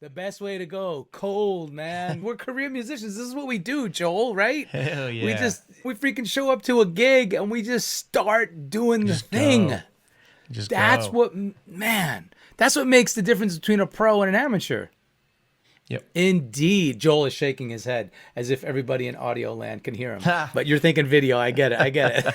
The best way to go. Cold, man. We're career musicians. This is what we do, Joel, right? Hell yeah. We freaking show up to a gig and we just start doing the thing. Go. That's what makes the difference between a pro and an amateur. Yep. Indeed. Joel is shaking his head as if everybody in audio land can hear him. But you're thinking video. I get it.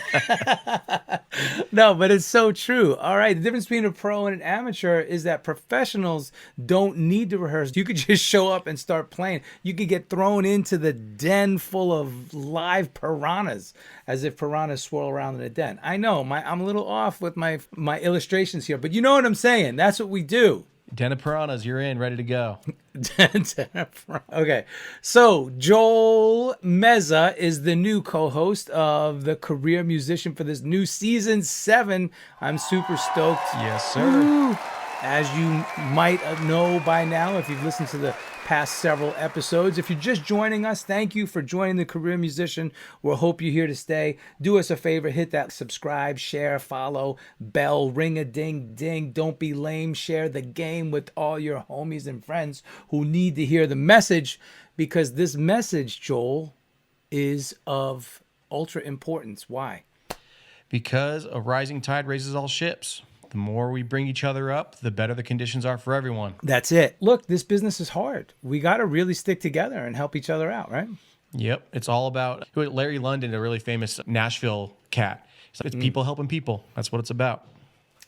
No, but it's so true. All right. The difference between a pro and an amateur is that professionals don't need to rehearse. You could just show up and start playing. You could get thrown into the den full of live piranhas, as if piranhas swirl around in a den. I know I'm a little off with my illustrations here, but you know what I'm saying. That's what we do. Den of piranhas, you're in, ready to go. Okay, so Joel Meza is the new co-host of The Career Musician for this new season 7. I'm super stoked. Yes, sir. Woo! As you might know by now, if you've listened to the past several episodes. If you're just joining us, thank you for joining The Career Musician. We'll hope you're here to stay. Do us a favor, hit that subscribe, share, follow, bell, ring a ding ding. Don't be lame. Share the game with all your homies and friends who need to hear the message, because this message, Joel, is of ultra importance. Why? Because a rising tide raises all ships. The more we bring each other up, the better the conditions are for everyone. That's it. Look, this business is hard. We got to really stick together and help each other out, right? Yep. It's all about Larry London, a really famous Nashville cat. It's people helping people. That's what it's about.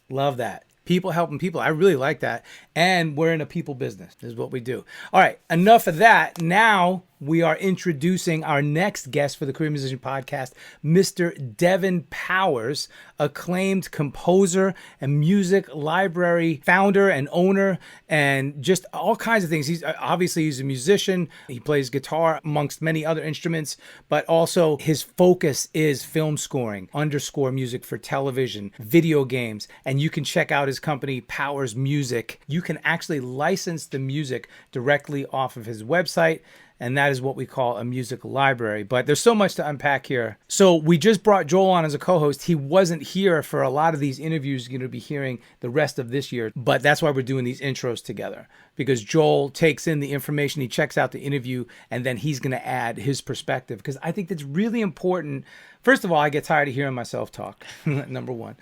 Love that. People helping people. I really like that. And we're in a people business. This is what we do. All right. Enough of that. Now we are introducing our next guest for the Career Musician Podcast, Mr. Devin Powers, acclaimed composer and music library founder and owner, and just all kinds of things. He's a musician. He plays guitar amongst many other instruments, but also his focus is film scoring, underscore music for television, video games, and you can check out his company, Powers Music. You can actually license the music directly off of his website, and that is what we call a music library. But there's so much to unpack here. So we just brought Joel on as a co-host. He wasn't here for a lot of these interviews you're going to be hearing the rest of this year, but that's why we're doing these intros together, because Joel takes in the information, he checks out the interview, and then he's going to add his perspective, because I think that's really important. First of all, I get tired of hearing myself talk, number one.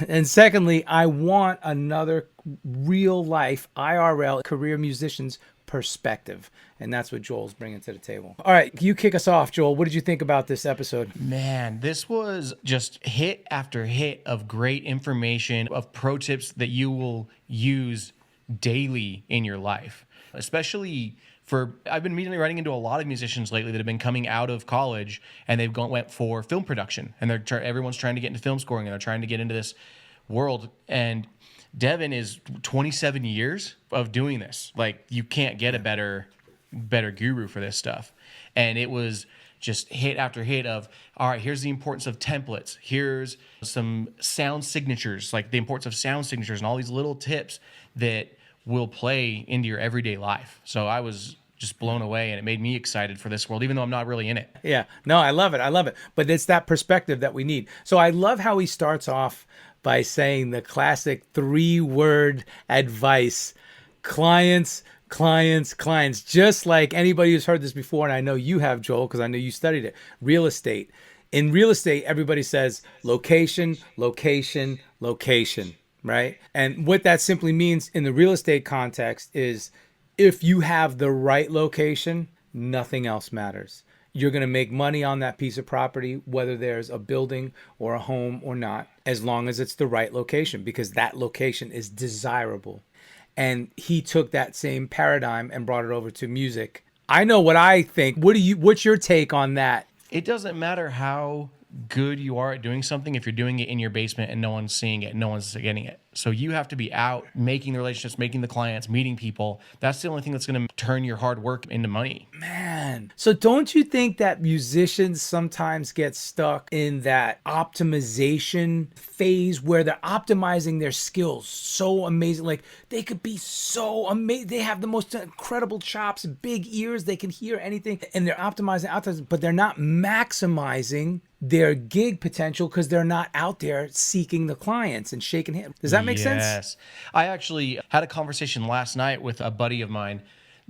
And secondly, I want another real life IRL career musician's perspective. And that's what Joel's bringing to the table. All right, you kick us off, Joel. What did you think about this episode? Man, this was just hit after hit of great information, of pro tips that you will use daily in your life. Especially I've been immediately running into a lot of musicians lately that have been coming out of college and they've went for film production, and everyone's trying to get into film scoring, and they're trying to get into this world. And Devin is 27 years of doing this. Like, you can't get a better guru for this stuff. And it was just hit after hit of, all right, here's the importance of templates. Here's some sound signatures, like the importance of sound signatures and all these little tips that will play into your everyday life. So I was just blown away, and it made me excited for this world, even though I'm not really in it. Yeah, no, I love it. But it's that perspective that we need. So I love how he starts off by saying the classic 3-word advice: clients, clients, clients. Just like anybody who's heard this before, and I know you have, Joel, because I know you studied it, real estate. In real estate, everybody says location, location, location, right? And what that simply means in the real estate context is, if you have the right location, nothing else matters. You're going to make money on that piece of property, whether there's a building or a home or not, as long as it's the right location, because that location is desirable. And he took that same paradigm and brought it over to music. I know what I think. What's your take on that? It doesn't matter how good you are at doing something if you're doing it in your basement and no one's seeing it, no one's getting it. So you have to be out making the relationships, making the clients, meeting people. That's the only thing that's going to turn your hard work into money. Man. So don't you think that musicians sometimes get stuck in that optimization phase where they're optimizing their skills so amazing? Like, they could be so amazing. They have the most incredible chops, big ears. They can hear anything, and they're optimizing, but they're not maximizing their gig potential because they're not out there seeking the clients and shaking hands. Does that make sense? Yes. I actually had a conversation last night with a buddy of mine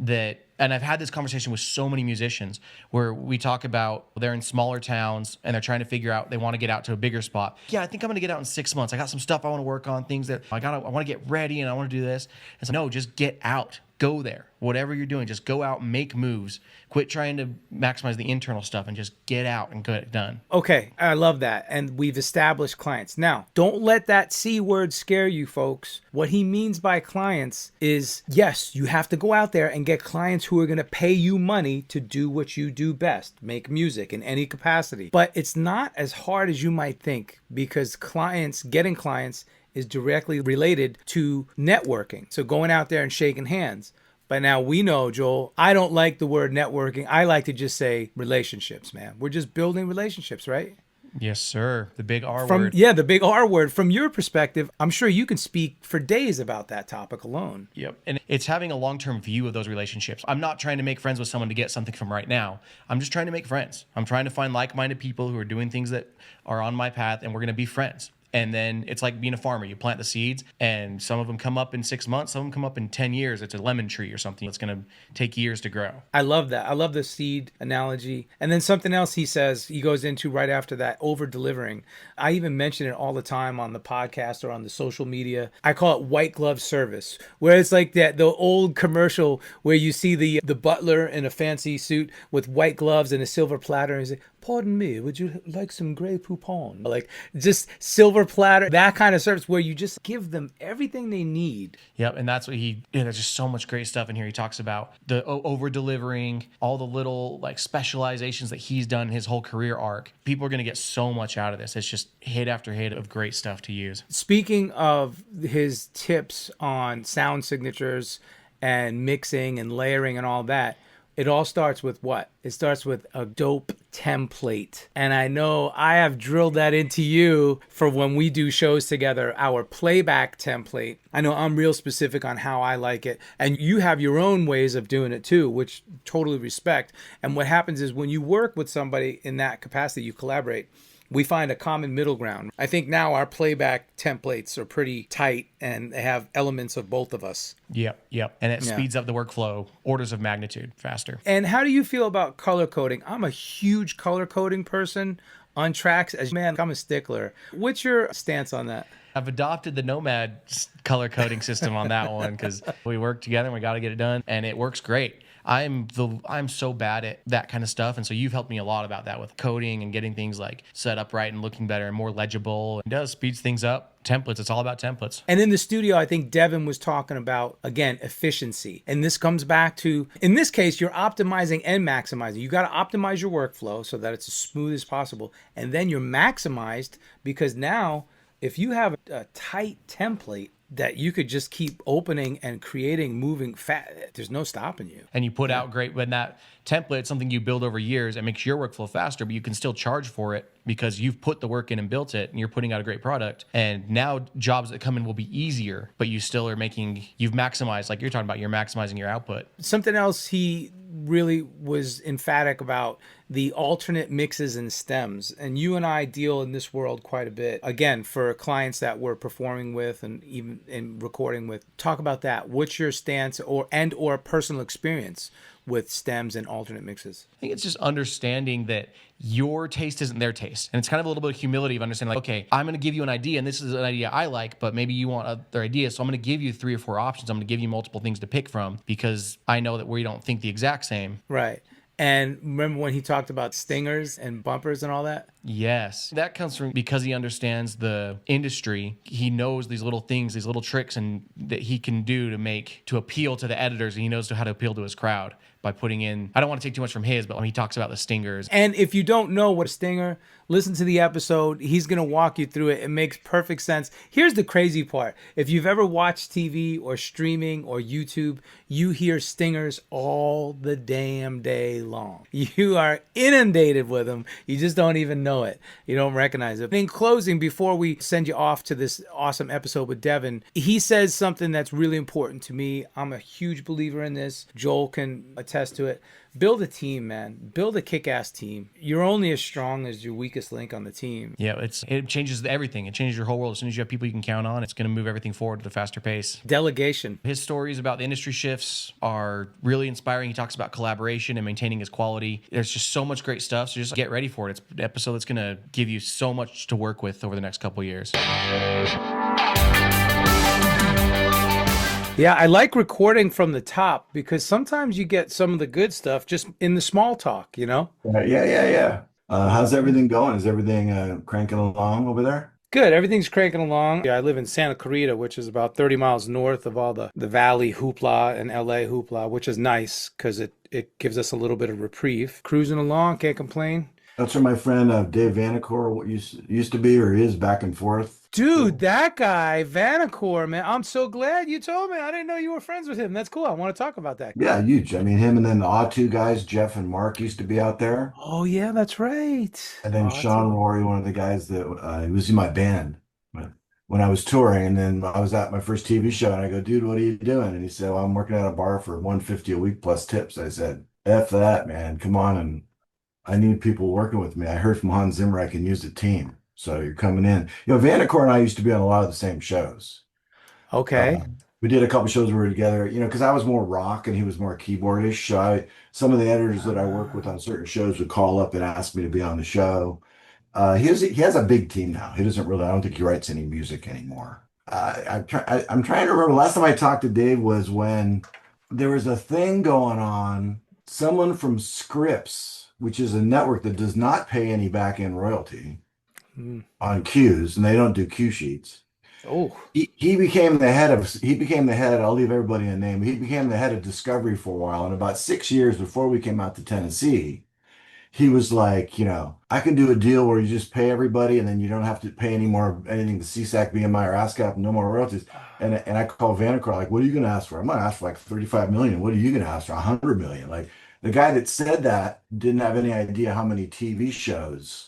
that, and I've had this conversation with so many musicians where we talk about they're in smaller towns and they're trying to figure out, they want to get out to a bigger spot. Yeah, I think I'm going to get out in 6 months. I got some stuff I want to work on, things that I want to get ready and I want to do this. And so, no, just get out. Go there. Whatever you're doing, just go out and make moves. Quit trying to maximize the internal stuff and just get out and get it done. Okay, I love that. And we've established clients. Now, don't let that C word scare you, folks. What he means by clients is, yes, you have to go out there and get clients who are going to pay you money to do what you do best, make music in any capacity. But it's not as hard as you might think, because getting clients is directly related to networking. So going out there and shaking hands. But now we know, Joel, I don't like the word networking. I like to just say relationships, man. We're just building relationships, right? Yes, sir. The big R word. Yeah, the big R word. From your perspective, I'm sure you can speak for days about that topic alone. Yep. And it's having a long-term view of those relationships. I'm not trying to make friends with someone to get something from right now. I'm just trying to make friends. I'm trying to find like-minded people who are doing things that are on my path, and we're going to be friends. And then it's like being a farmer. You plant the seeds, and some of them come up in 6 months. Some of them come up in 10 years. It's a lemon tree or something. It's going to take years to grow. I love that. I love the seed analogy. And then something else he says, he goes into right after that, over-delivering. I even mention it all the time on the podcast or on the social media. I call it white glove service, where it's like the old commercial where you see the butler in a fancy suit with white gloves and a silver platter, and he's like, "Pardon me, would you like some Grey Poupon?" Like just silver platter, that kind of service where you just give them everything they need. Yep, and that's what there's just so much great stuff in here. He talks about the over-delivering, all the little like specializations that he's done in his whole career arc. People are going to get so much out of this. It's just hit after hit of great stuff to use. Speaking of his tips on sound signatures and mixing and layering and all that, it all starts with what? It starts with a dope template. And I know I have drilled that into you for when we do shows together, our playback template. I know I'm real specific on how I like it. And you have your own ways of doing it too, which totally respect. And what happens is when you work with somebody in that capacity, you collaborate, we find a common middle ground. I think now our playback templates are pretty tight and they have elements of both of us. Yep. And it speeds up the workflow orders of magnitude faster. And how do you feel about color coding? I'm a huge color coding person on tracks. Man, I'm a stickler. What's your stance on that? I've adopted the Nomad color coding system on that one because we work together and we got to get it done, and it works great. I'm so bad at that kind of stuff, and so you've helped me a lot about that with coding and getting things like set up right and looking better and more legible. It does speeds things up. Templates, it's all about templates. And in the studio, I think Devin was talking about, again, efficiency. And this comes back to, in this case, you're optimizing and maximizing. You got to optimize your workflow so that it's as smooth as possible. And then you're maximized because now, if you have a tight template that you could just keep opening and creating, moving fast, there's no stopping you. And you put out great, when that template is something you build over years, it makes your workflow faster, but you can still charge for it because you've put the work in and built it and you're putting out a great product. And now jobs that come in will be easier, but you still are you've maximized, like you're talking about, you're maximizing your output. Something else he really was emphatic about, the alternate mixes and stems. And you and I deal in this world quite a bit. Again, for clients that we're performing with and even in recording with, talk about that. What's your stance or personal experience with stems and alternate mixes? I think it's just understanding that your taste isn't their taste. And it's kind of a little bit of humility of understanding, like, okay, I'm going to give you an idea, and this is an idea I like, but maybe you want other ideas. So I'm going to give you 3 or 4 options. I'm going to give you multiple things to pick from because I know that we don't think the exact same. Right. And remember when he talked about stingers and bumpers and all that? Yes. That comes from because he understands the industry. He knows these little things, these little tricks and that he can do to appeal to the editors, and he knows how to appeal to his crowd by putting in, I don't want to take too much from his, but when he talks about the stingers. And if you don't know what a stinger, listen to the episode. He's going to walk you through it. It makes perfect sense. Here's the crazy part. If you've ever watched TV or streaming or YouTube, you hear stingers all the damn day long. You are inundated with them. You just don't even know it. You don't recognize it. In closing, before we send you off to this awesome episode with Devin, he says something that's really important to me. I'm a huge believer in this. Joel can attest attest to it. Build a team, man. Build a kick-ass team. You're only as strong as your weakest link on the team. Yeah, it changes everything. It changes your whole world. As soon as you have people you can count on, it's going to move everything forward at a faster pace. Delegation. His stories about the industry shifts are really inspiring. He talks about collaboration and maintaining his quality. There's just so much great stuff. So just get ready for it. It's an episode that's going to give you so much to work with over the next couple of years. Yeah, I like recording from the top because sometimes you get some of the good stuff just in the small talk, you know? Yeah. How's everything going? Is everything cranking along over there? Good. Everything's cranking along. Yeah, I live in Santa Clarita, which is about 30 miles north of all the Valley hoopla and LA hoopla, which is nice because it gives us a little bit of reprieve. Cruising along, can't complain. That's where my friend Dave Vanacore used to be or is back and forth. Dude, that guy, Vanacore, man, I'm so glad you told me. I didn't know you were friends with him. That's cool. I want to talk about that. Yeah, huge. I mean, him and then the odd two guys, Jeff and Mark, used to be out there. Oh, yeah, that's right. And then Sean Awesome. Rory, one of the guys that he was in my band when I was touring. And then I was at my first TV show and I go, dude, what are you doing? And he said, well, I'm working at a bar for 150 a week plus tips. I said, F that, man. Come on. And I need people working with me. I heard from Hans Zimmer I can use a team. So you're coming in. Vanacore and I used to be on a lot of the same shows. Okay. We did a couple shows where we were together, because I was more rock and he was more keyboardish. So some of the editors that I work with on certain shows would call up and ask me to be on the show. He has a big team now. He doesn't really, I don't think he writes any music anymore. I'm trying to remember. Last time I talked to Dave was when there was a thing going on. Someone from Scripps, which is a network that does not pay any back end royalty on cues, and they don't do cue sheets. Oh, He became the head. I'll leave everybody a name. He became the head of Discovery for a while. And about 6 years before we came out to Tennessee, he was like, I can do a deal where you just pay everybody and then you don't have to pay anything to CSAC, BMI, or ASCAP, no more royalties. And I called Vanacore, like, what are you going to ask for? I'm going to ask for like 35 million. What are you going to ask for? 100 million. Like, the guy that said that didn't have any idea how many TV shows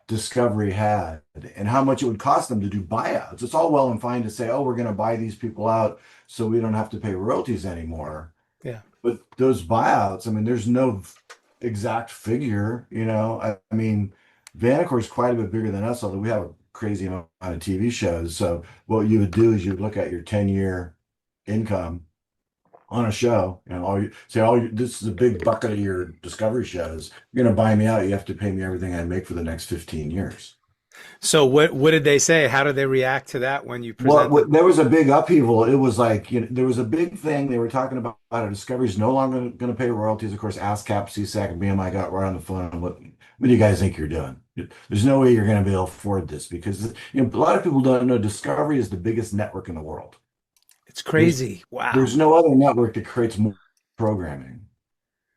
Discovery had and how much it would cost them to do buyouts. It's all well and fine to say, oh, we're going to buy these people out so we don't have to pay royalties anymore. yeah. But those buyouts, I mean, there's no exact figure, I mean, Vanacore is quite a bit bigger than us, although we have a crazy amount of TV shows. So what you would do is you would look at your 10-year income on a show, this is a big bucket of your Discovery shows. You're going to buy me out. You have to pay me everything I make for the next 15 years. So what did they say? How did they react to that when you Well, presented? there was a big upheaval. It was like, there was a big thing. They were talking about it. Discovery's no longer going to pay royalties. Of course, ASCAP, CSAC, and BMI got right on the phone. What do you guys think you're doing? There's no way you're going to be able to afford this because a lot of people don't know Discovery is the biggest network in the world. It's crazy. Wow. There's no other network that creates more programming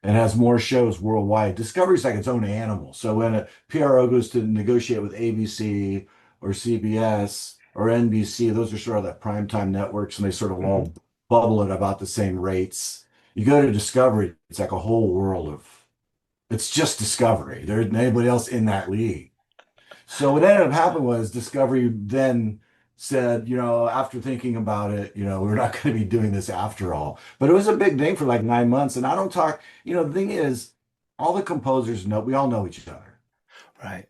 and has more shows worldwide. Discovery's like its own animal. So when a PRO goes to negotiate with ABC or CBS or NBC, those are sort of the primetime networks, and they sort of all bubble at about the same rates. You go to Discovery, it's like a whole world it's just Discovery. There isn't anybody else in that league. So what ended up happening was Discovery then said, after thinking about it, we're not going to be doing this after all. But it was a big thing for like 9 months. And I don't talk, the thing is, all the composers we all know each other. Right.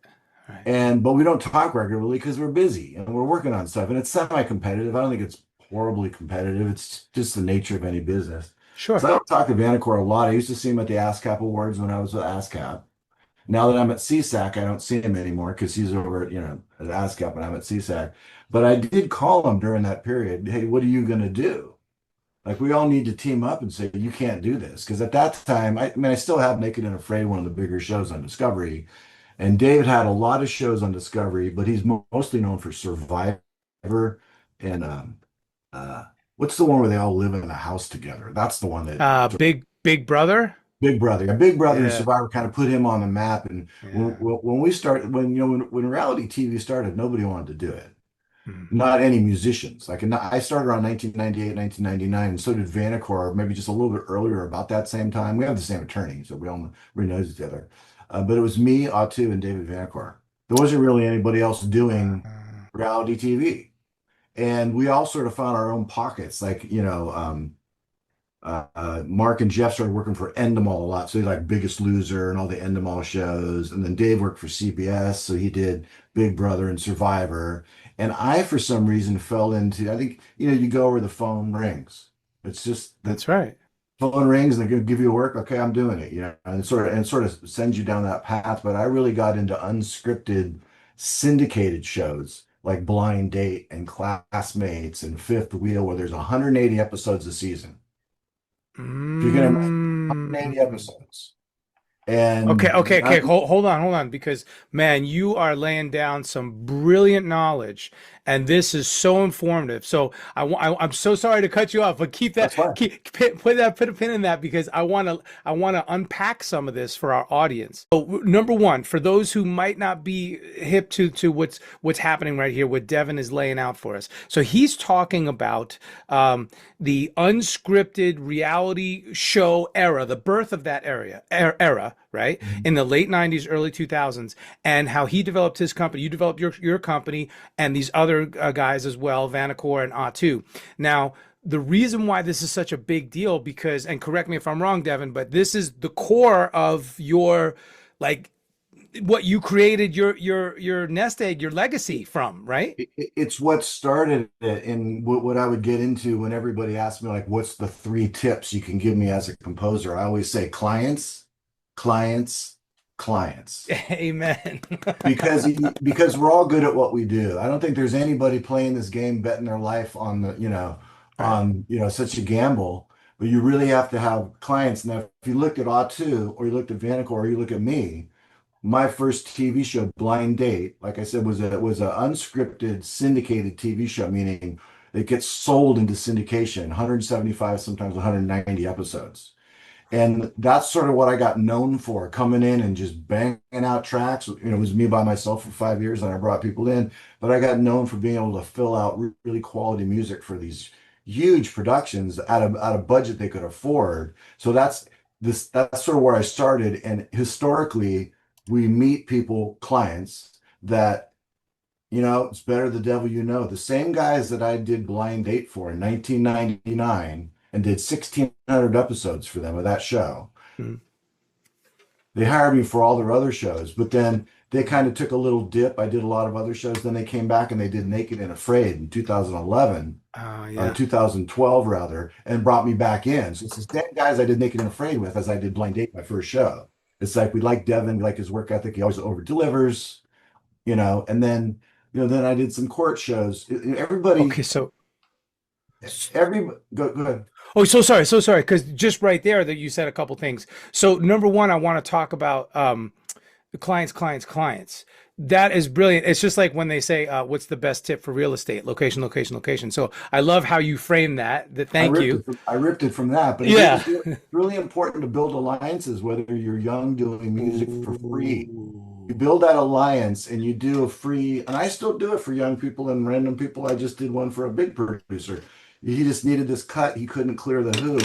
But we don't talk regularly because we're busy and we're working on stuff. And it's semi-competitive. I don't think it's horribly competitive. It's just the nature of any business. Sure. So I don't talk to Vanacore a lot. I used to see him at the ASCAP Awards when I was with ASCAP. Now that I'm at CSAC, I don't see him anymore because he's over at ASCAP and I'm at CSAC. But I did call him during that period. Hey, what are you going to do? Like, we all need to team up and say, you can't do this. Because at that time, I still have Naked and Afraid, one of the bigger shows on Discovery. And David had a lot of shows on Discovery, but he's mostly known for Survivor and what's the one where they all live in a house together? That's the one that Big Brother. Big Brother. Yeah, Big Brother and Yeah. Survivor kind of put him on the map. And Yeah. when we started, when reality TV started, nobody wanted to do it. Mhm. Not any musicians. Like, I started around 1998, 1999, and so did Vanacore, maybe just a little bit earlier, about that same time. We have the same attorney, so we know each other. But it was me, Atu, and David Vanacore. There wasn't really anybody else doing reality TV. And we all sort of found our own pockets. Like, Mark and Jeff started working for Endemol a lot, so he like Biggest Loser and all the Endemol shows. And then Dave worked for CBS, so he did Big Brother and Survivor. And I, for some reason, fell into, I think, you go where the phone rings. It's just the That's right. phone rings and they're going to give you work. Okay, I'm doing it, and sort of sends you down that path. But I really got into unscripted, syndicated shows like Blind Date and Classmates and Fifth Wheel, where there's 180 episodes a season. If you can imagine Mm. 180 episodes. Okay, And okay, okay. that, Hold on, because man, you are laying down some brilliant knowledge, and this is so informative. So I'm so sorry to cut you off, but keep that, that's fine. put a pin in that because I want to unpack some of this for our audience. So number one, for those who might not be hip to what's happening right here, what Devin is laying out for us. So he's talking about the unscripted reality show era, the birth of that era, right? In the late 90s, early 2000s, and how he developed his company. You developed your company and these other guys as well, Vanacore and A2. Now, the reason why this is such a big deal, because, and correct me if I'm wrong, Devin, but this is the core of your, like, what you created your nest egg, your legacy from, right? It's what started it, and what I would get into when everybody asked me, like, what's the three tips you can give me as a composer? I always say clients, clients, clients. Amen. Because we're all good at what we do. I don't think there's anybody playing this game betting their life on Right. such a gamble. But you really have to have clients. Now, if you looked at Autu or you looked at Vanicore or you look at me, my first TV show, Blind Date, like I said, was a unscripted syndicated TV show, meaning it gets sold into syndication, 175, sometimes 190 episodes. And that's sort of what I got known for, coming in and just banging out tracks. It was me by myself for 5 years, and I brought people in, but I got known for being able to fill out really quality music for these huge productions at a budget they could afford. So that's sort of where I started. And historically, we meet people, clients that it's better the devil you know. The same guys that I did Blind Date for in 1999 and did 1,600 episodes for them of that show. Mm. They hired me for all their other shows, but then they kind of took a little dip. I did a lot of other shows. Then they came back and they did Naked and Afraid in 2011, Yeah. 2012 rather, and brought me back in. So it's the same guys I did Naked and Afraid with as I did Blind Date, my first show. It's like we like Devin, we like his work ethic. He always over delivers, and then I did some court shows. Okay, Everybody, so every go ahead. oh, so sorry, because just right there that you said a couple things. So number one, I want to talk about the clients. That is brilliant. It's just like when they say, "What's the best tip for real estate? Location, location, location." So I love how you frame that. That thank you. I ripped it from that, but Yeah. it's really important to build alliances, whether you're young doing music for free. You Ooh. build that alliance and you do a free, and I still do it for young people and random people. I just did one for a big producer. He just needed this cut. He couldn't clear the who.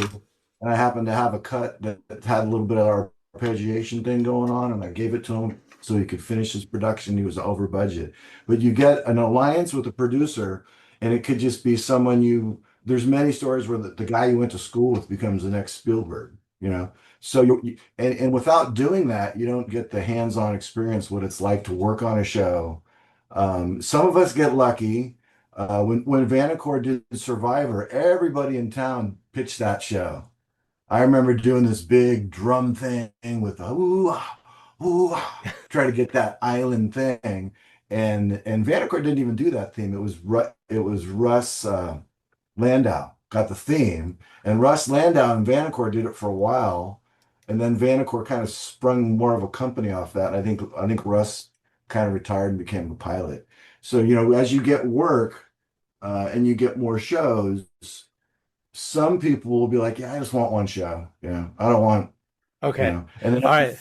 And I happened to have a cut that had a little bit of arpeggiation thing going on, and I gave it to him so he could finish his production. He was over budget. But you get an alliance with a producer, and it could just be someone there's many stories where the guy you went to school with becomes the next Spielberg. So and without doing that, you don't get the hands-on experience what it's like to work on a show. Some of us get lucky. When Vanacore did Survivor, everybody in town pitched that show. I remember doing this big drum thing with the ooh, ah, ooh, ah, try to get that island thing. And Vanacore didn't even do that theme. It was Russ Landau got the theme, and Russ Landau and Vanacore did it for a while, and then Vanacore kind of sprung more of a company off that. I think Russ kind of retired and became a pilot. So as you get work and you get more shows, some people will be like, "Yeah, I just want one show. I don't want Okay. And then All right.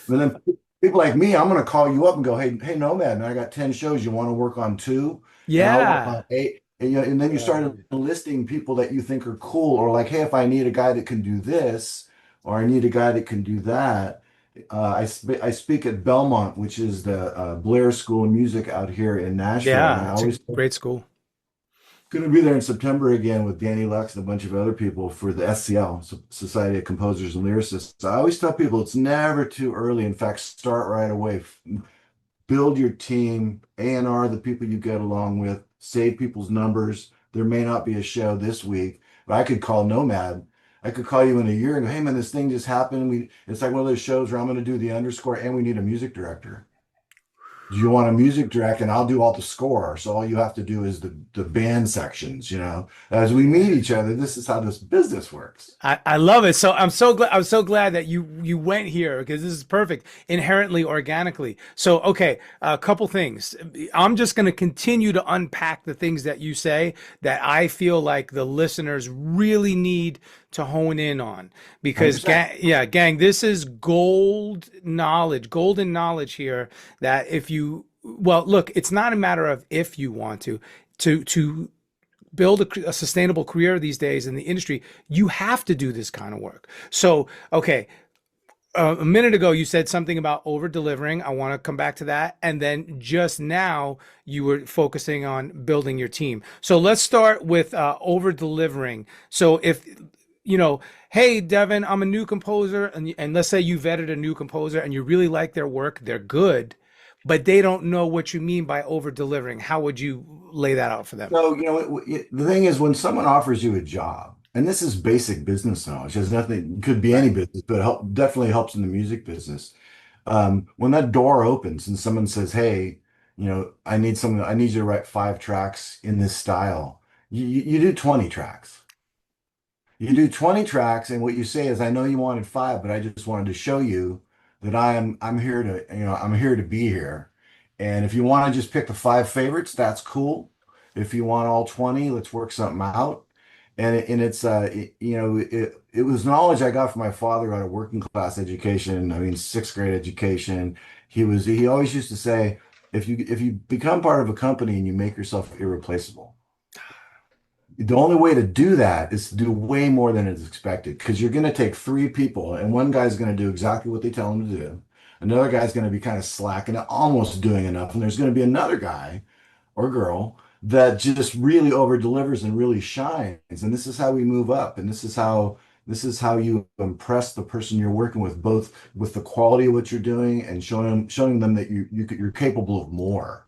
people like me, I'm gonna call you up and go, hey, Nomad, man, I got 10 shows. You want to work on two? And I'll work on Yeah. eight. And then you start listing people that you think are cool, or like, hey, if I need a guy that can do this, or I need a guy that can do that. I speak at Belmont, which is the Blair School of Music out here in Nashville, and Yeah. I It's a always great school. Going to be there in September again with Danny Lux and a bunch of other people for the SCL, Society of Composers and Lyricists. I always tell people it's never too early. In fact, start right away. Build your team, A&R the people you get along with, save people's numbers. There may not be a show this week, but I could call Nomad. I could call you in a year and go, hey man, this thing just happened. It's like one of those shows where I'm going to do the underscore and we need a music director. Do you want a music direct? And I'll do all the score. So all you have to do is the band sections, As we meet each other, this is how this business works. I love it. So I'm so glad that you went here because this is perfect, inherently organically. So okay, a couple things. I'm just going to continue to unpack the things that you say that I feel like the listeners really need to hone in on because gang, this is golden knowledge here that look, it's not a matter of if you want to build a sustainable career these days in the industry, you have to do this kind of work. So, okay, a minute ago you said something about over delivering. I want to come back to that. And then just now you were focusing on building your team. So let's start with over delivering. So if hey Devin, I'm a new composer, and let's say you vetted a new composer and you really like their work, they're good, but they don't know what you mean by over delivering. How would you lay that out for them? So, the thing is, when someone offers you a job, and this is basic business knowledge, has nothing, could be any business, but definitely helps in the music business. When that door opens and someone says, hey, I need you to write 5 tracks in this style, you do 20 tracks. You do 20 tracks, and what you say is, I know you wanted 5, but I just wanted to show you that I'm here I'm here to be here. And if you want to just pick the 5 favorites, that's cool. If you want all 20, let's work something out. It was knowledge I got from my father out of working class education. I mean, 6th grade education. He always used to say, if you become part of a company and you make yourself irreplaceable, the only way to do that is to do way more than is expected, because you're going to take 3 people and one guy's going to do exactly what they tell him to do. Another guy's going to be kind of slack and almost doing enough. And there's going to be another guy or girl that just really over delivers and really shines. And this is how we move up. And this is how you impress the person you're working with, both with the quality of what you're doing and showing them that you're capable of more.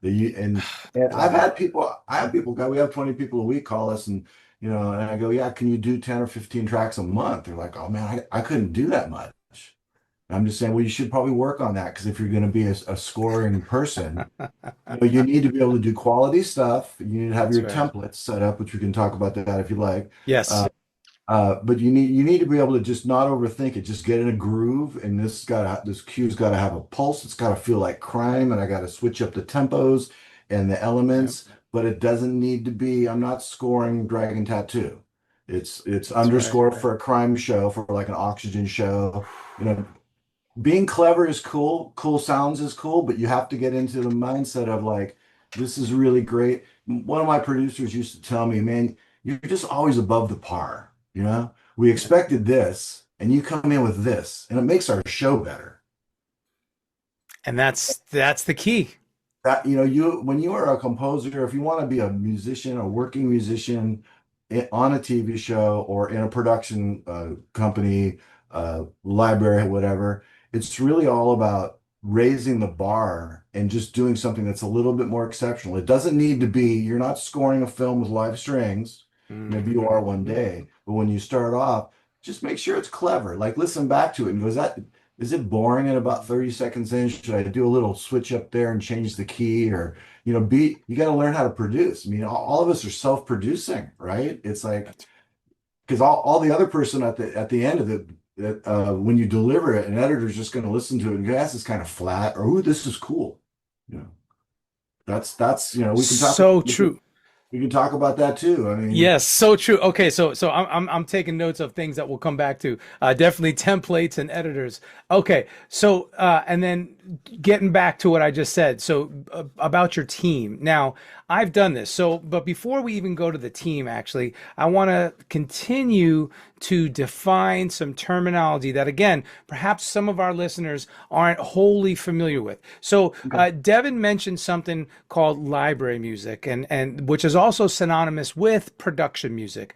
And I have people go, we have 20 people a week call us, and and I go, yeah, can you do 10 or 15 tracks a month? They're like, oh man, I couldn't do that much. And I'm just saying, well, you should probably work on that, because if you're going to be a scoring person, you need to be able to do quality stuff. You need to have your templates set up, which we can talk about that if you like. Yes. But you need to be able to just not overthink it. Just get in a groove, and this cue's got to have a pulse. It's got to feel like crime, and I got to switch up the tempos and the elements. Yep. But it doesn't need to be. I'm not scoring Dragon Tattoo. It's underscore for a crime show, for like an Oxygen show. Being clever is cool. Cool sounds is cool, but you have to get into the mindset of like, this is really great. One of my producers used to tell me, man, you're just always above the par. We expected this, and you come in with this, and it makes our show better. And that's the key. That when you are a composer, if you want to be a musician, a working musician on a TV show or in a production company, library, whatever, it's really all about raising the bar and just doing something that's a little bit more exceptional. It doesn't need to be, you're not scoring a film with live strings. Maybe you are one day, but when you start off, just make sure it's clever. Like, listen back to it and is it boring at about 30 seconds in? Should I do a little switch up there and change the key? Or, you got to learn how to produce. I mean, all of us are self-producing, right? It's like, because all the other person at the end of it, when you deliver it, an editor's just going to listen to it and go, this is kind of flat, or, ooh, this is cool. That's we can talk. So true. We can talk about that too. I mean, yes, so true. Okay, so I'm taking notes of things that we'll come back to. Definitely templates and editors. Okay, so and then getting back to what I just said. So about your team. Now, I've done this. So, but before we even go to the team, actually, I want to continue to define some terminology that, again, perhaps some of our listeners aren't wholly familiar with. So, Okay. Devin mentioned something called library music, and which is also synonymous with production music.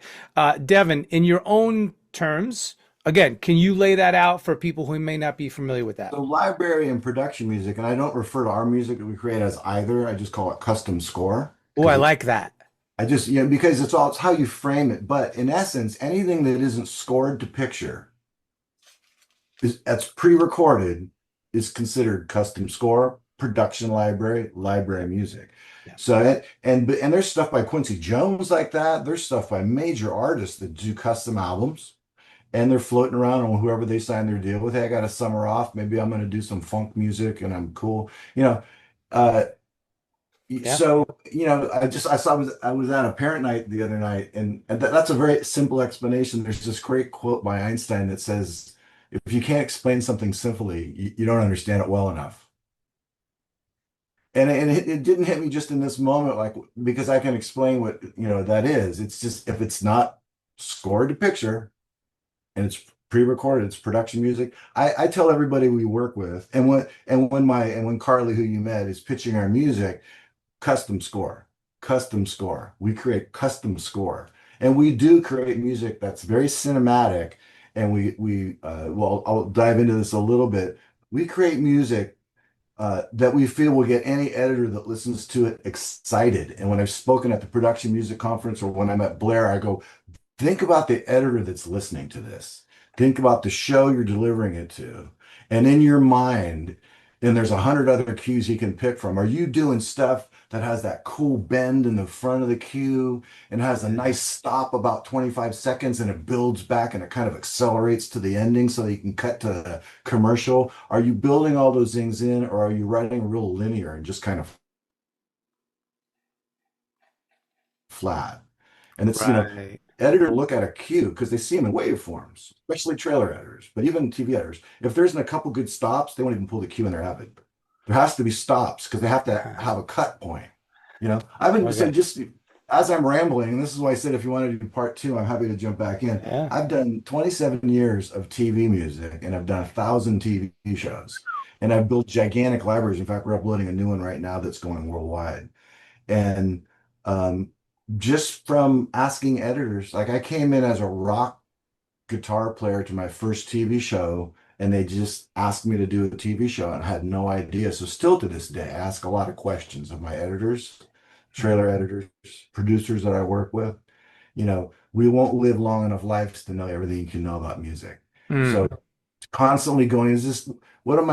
Devin, in your own terms, again, can you lay that out for people who may not be familiar with that? So library and production music, and I don't refer to our music that we create as either. I just call it custom score Oh, I because like that. I just, because it's how you frame it. But in essence, anything that isn't scored to picture that's pre-recorded is considered custom score, production library, library music. Yeah. So and there's stuff by Quincy Jones like that. There's stuff by major artists that do custom albums, and they're floating around on whoever they sign their deal with. Hey, I got a summer off. Maybe I'm going to do some funk music, and I'm cool. Uh, Yeah. so I was at a parent night the other night, and that's a very simple explanation. There's this great quote by Einstein that says, "If you can't explain something simply, you don't understand it well enough." And it didn't hit me just in this moment, like because I can explain what that is. It's just if it's not scored to picture and it's pre-recorded, it's production music. I tell everybody we work with, and when Carly, who you met, is pitching our music. Custom score, custom score. We create custom score, and we do create music that's very cinematic. And well, I'll dive into this a little bit. We create music that we feel will get any editor that listens to it excited. And when I've spoken at the production music conference or when I'm at Blair, I go, think about the editor that's listening to this. Think about the show you're delivering it to. And in your mind, and there's 100 other cues you can pick from. Are you doing stuff that has that cool bend in the front of the cue and has a Yeah. nice stop about 25 seconds and it builds back and it kind of accelerates to the ending so that you can cut to the commercial? Are you building all those things in, or are you writing real linear and just kind of flat? And it's, Right. editor look at a cue because they see them in waveforms, especially trailer editors, but even TV editors. If there isn't a couple good stops, they won't even pull the cue in their Avid. There has to be stops because they have to have a cut point. I've been so Okay. just as I'm rambling, and this is why I said if you want to do part two, I'm happy to jump back in. Yeah. I've done 27 years of TV music and I've done 1,000 TV shows. And I've built gigantic libraries. In fact, we're uploading a new one right now that's going worldwide. And um, just from asking editors, like I came in as a rock guitar player to my first TV show, and they just asked me to do a TV show, and I had no idea. So still to this day, I ask a lot of questions of my editors, trailer editors, producers that I work with. We won't live long enough lives to know everything you can know about music. So Mm. constantly going, is this, what am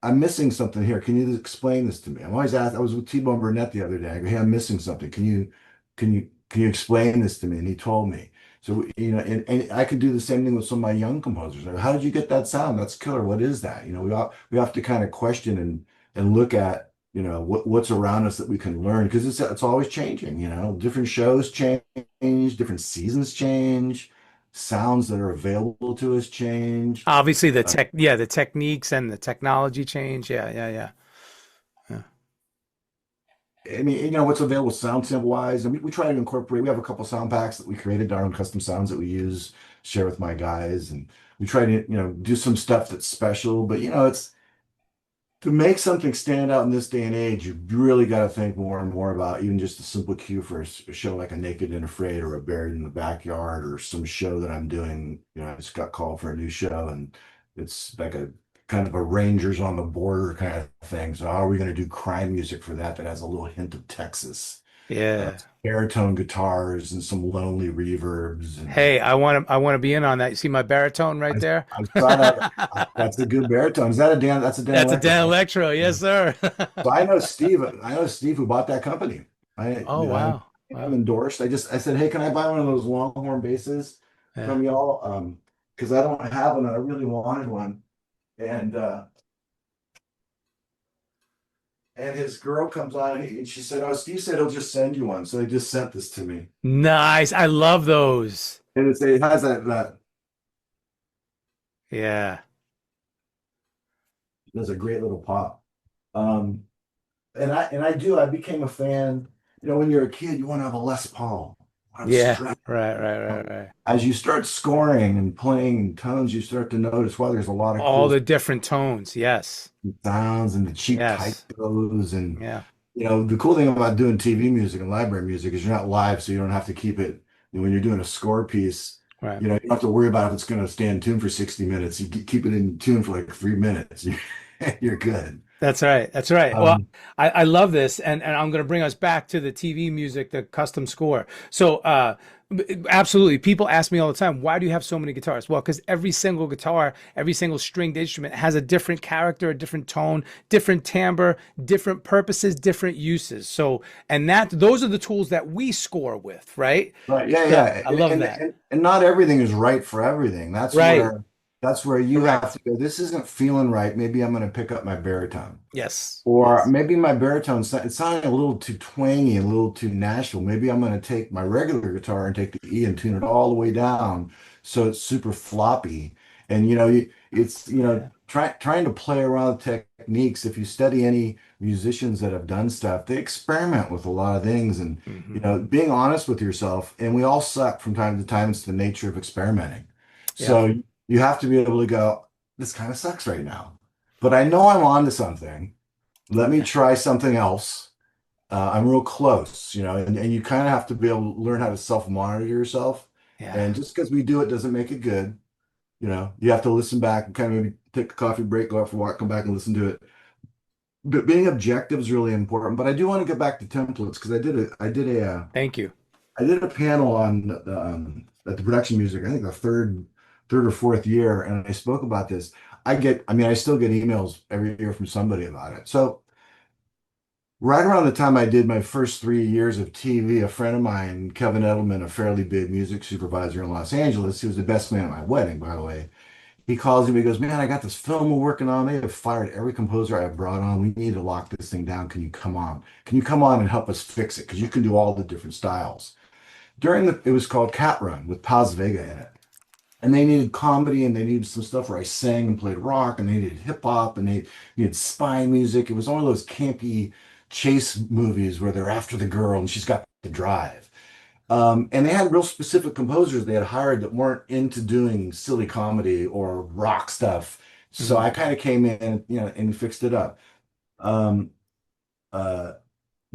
I'm missing something here. Can you explain this to me? I'm always asked, I was with T-Bone Burnett the other day. I go, hey, I'm missing something. Can you explain this to me? And he told me. So, and I could do the same thing with some of my young composers. Like, how did you get that sound? That's killer. What is that? We have to kind of question and look at, what's around us that we can learn because it's always changing, different shows change, different seasons change, sounds that are available to us change. Obviously, Uh, the techniques and the technology change. Yeah, yeah, yeah. Yeah. I mean, what's available sound sample wise. And we try to incorporate, we have a couple sound packs that we created, our own custom sounds that we use, share with my guys. And we try to, do some stuff that's special. But, it's to make something stand out in this day and age, you really got to think more and more about even just a simple cue for a show like a Naked and Afraid or a Buried in the Backyard or some show that I'm doing. I just got called for a new show and it's like a kind of a Rangers on the border kind of thing. So how are we going to do crime music for that has a little hint of Texas? Uh, Yeah. Baritone guitars and some lonely reverbs and Hey, I want to be in on that. You see my baritone right I, there? I saw that. That's a good baritone. Is that a Dan? That's a Dan That's a Electric. Dan Electro. Yes, sir. So I know Steve. I know Steve who bought that company. Oh, I'm wow. Wow. endorsed. I said, hey, can I buy one of those Longhorn basses Yeah. from y'all? Because I don't have one. And I really wanted one. And his girl comes on and she said, oh, Steve said he'll just send you one. So they just sent this to me. Nice. I love those. And it has that Yeah. there's a great little pop. Um, and I became a fan. when you're a kid, you want to have a Les Paul. You want to Yeah. stretch. Right. As you start scoring and playing tones, you start to notice, well, there's a lot of All cool the different tones. Yes. sounds and the cheap Yes. typos. And, Yeah. the cool thing about doing TV music and library music is you're not live, so you don't have to keep it. When you're doing a score piece, Right. you don't have to worry about if it's going to stay in tune for 60 minutes. You keep it in tune for like 3 minutes. You're good. That's right. That's right. Well, Um, I love this, and I'm going to bring us back to the TV music, the custom score. So, absolutely, people ask me all the time, why do you have so many guitars? Well, because every single guitar, every single stringed instrument has a different character, a different tone, different timbre, different purposes, different uses. So, and those are the tools that we score with, right? Right. Yeah, So, yeah. I love And, that. and and not everything is right for everything. Right. That's where you have Correct. to go. This isn't feeling right. Maybe I'm going to pick up my baritone. Yes. Or Yes. maybe my baritone, it's sounding a little too twangy, a little too Nashville. Maybe I'm going to take my regular guitar and take the E and tune it all the way down so it's super floppy. And it's Yeah. trying to play around with techniques. If you study any musicians that have done stuff, they experiment with a lot of things. And Hmm. being honest with yourself. And we all suck from time to time. It's the nature of experimenting. Yeah. So you have to be able to go, this kind of sucks right now, but I know I'm on to something. Let me try something else. I'm real close, and you kind of have to be able to learn how to self-monitor yourself. Yeah. And just because we do it doesn't make it good. You have to listen back and kind of maybe take a coffee break, go out for a walk, come back and listen to it. But being objective is really important. But I do want to get back to templates because Thank you. I did a panel on at the production music. I think the third or fourth year, and I spoke about this. I still get emails every year from somebody about it. So right around the time I did my first 3 years of TV, a friend of mine, Kevin Edelman, a fairly big music supervisor in Los Angeles, he was the best man at my wedding, by the way. He calls me, he goes, man, I got this film we're working on. They have fired every composer I've brought on. We need to lock this thing down. Can you come on? Can you come on and help us fix it? Because you can do all the different styles. It was called Cat Run with Paz Vega in it. And they needed comedy and they needed some stuff where I sang and played rock and they needed hip hop and they needed spy music. It was one of those campy chase movies where they're after the girl and she's got to drive. And they had real specific composers they had hired that weren't into doing silly comedy or rock stuff. So Mhm. I kind of came in, and fixed it up. Um, uh,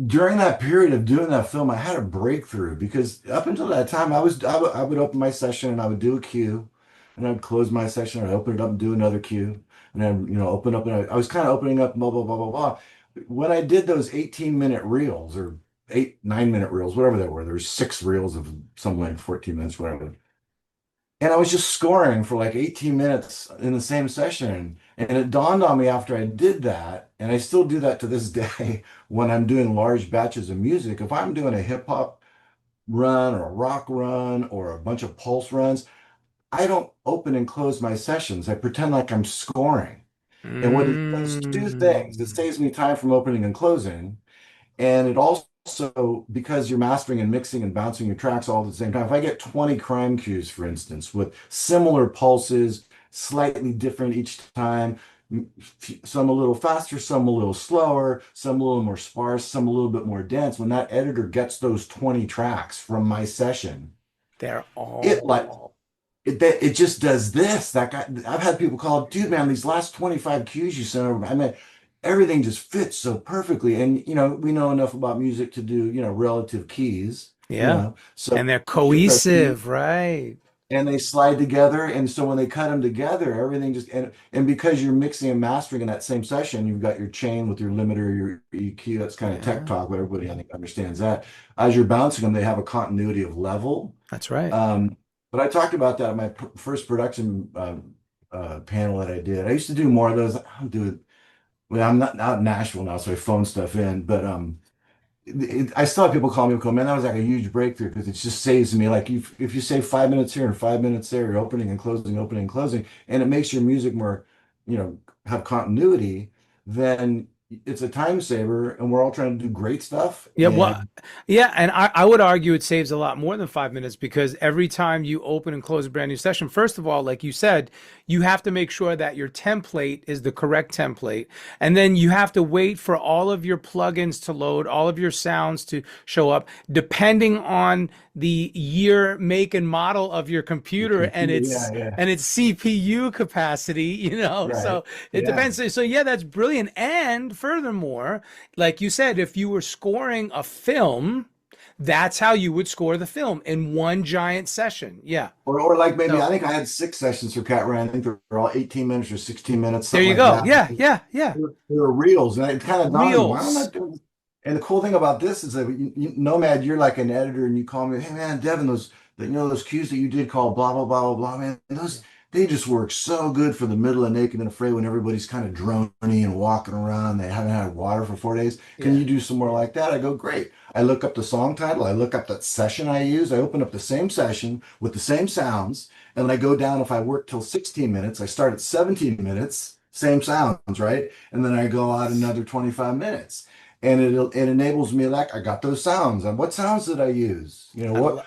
During that period of doing that film, I had a breakthrough because up until that time, I would open my session and I would do a cue, and I'd close my session, I'd open it up and do another cue, and then open up and I was kind of opening up, blah blah blah blah blah. When I did those 18-minute reels or 9-minute reels, whatever they were, there was 6 reels of some length, 14 minutes, whatever. And I was just scoring for like 18 minutes in the same session. And it dawned on me after I did that, and I still do that to this day when I'm doing large batches of music. If I'm doing a hip hop run or a rock run or a bunch of pulse runs, I don't open and close my sessions. I pretend like I'm scoring. And what it does two things, it Mm. saves me time from opening and closing. And it also, because you're mastering and mixing and bouncing your tracks all at the same time, if I get 20 crime cues, for instance, with similar pulses, slightly different each time, some a little faster, some a little slower, some a little more sparse, some a little bit more dense, when that editor gets those 20 tracks from my session, They're it like all it just does this. That guy, I've had people call, dude, man, these last 25 cues you sent over, I mean, everything just fits so perfectly. And, we know enough about music to do, relative keys, yeah. so And they're you get those keys cohesive, right? and they slide together. And so when they cut them together, everything just, and because you're mixing and mastering in that same session, you've got your chain with your limiter, your EQ. That's kind of tech Yeah, talk, but everybody I think understands that. As you're bouncing them, they have a continuity of level. that's right. um, but I talked about that at my first production panel that I did. I used to do more of those. I'm doing, well, I'm not out in Nashville now, so I phone stuff in. But I still have people call me and go, man, that was like a huge breakthrough because it just saves me. Like if you say 5 minutes here and 5 minutes there, you're opening and closing, and it makes your music more, have continuity. Then it's a time saver, and we're all trying to do great stuff. Yeah, well, And yeah, and I would argue it saves a lot more than 5 minutes because every time you open and close a brand new session, first of all, like you said, you have to make sure that your template is the correct template. And then you have to wait for all of your plugins to load, all of your sounds to show up, depending on the year, make, and model of your computer yeah, yeah, and its CPU capacity, you know. right, So it yeah. depends. So yeah, that's brilliant. And furthermore, like you said, if you were scoring a film, that's how you would score the film in one giant session. Yeah. Or like maybe So I think I had 6 sessions for Cat Ryan. I think they're all 18 minutes or 16 minutes, there something you like go. that. Yeah, yeah, yeah. They were reels, and it kind of dawned on me, why am I Reels. doing this? And the cool thing about this is that Nomad, you're like an editor, and you call me, hey man, Devin, those cues that you did call blah blah blah blah blah, man, those they just work so good for the middle of Naked and Afraid when everybody's kind of droning and walking around. They haven't had water for 4 days. Can Yeah. you do some more like that? I go, great. I look up the song title. I look up that session I use. I open up the same session with the same sounds. And I go down, if I work till 16 minutes, I start at 17 minutes, same sounds, right? And then I go out another 25 minutes. And it enables me, like, I got those sounds. And what sounds did I use? I lo-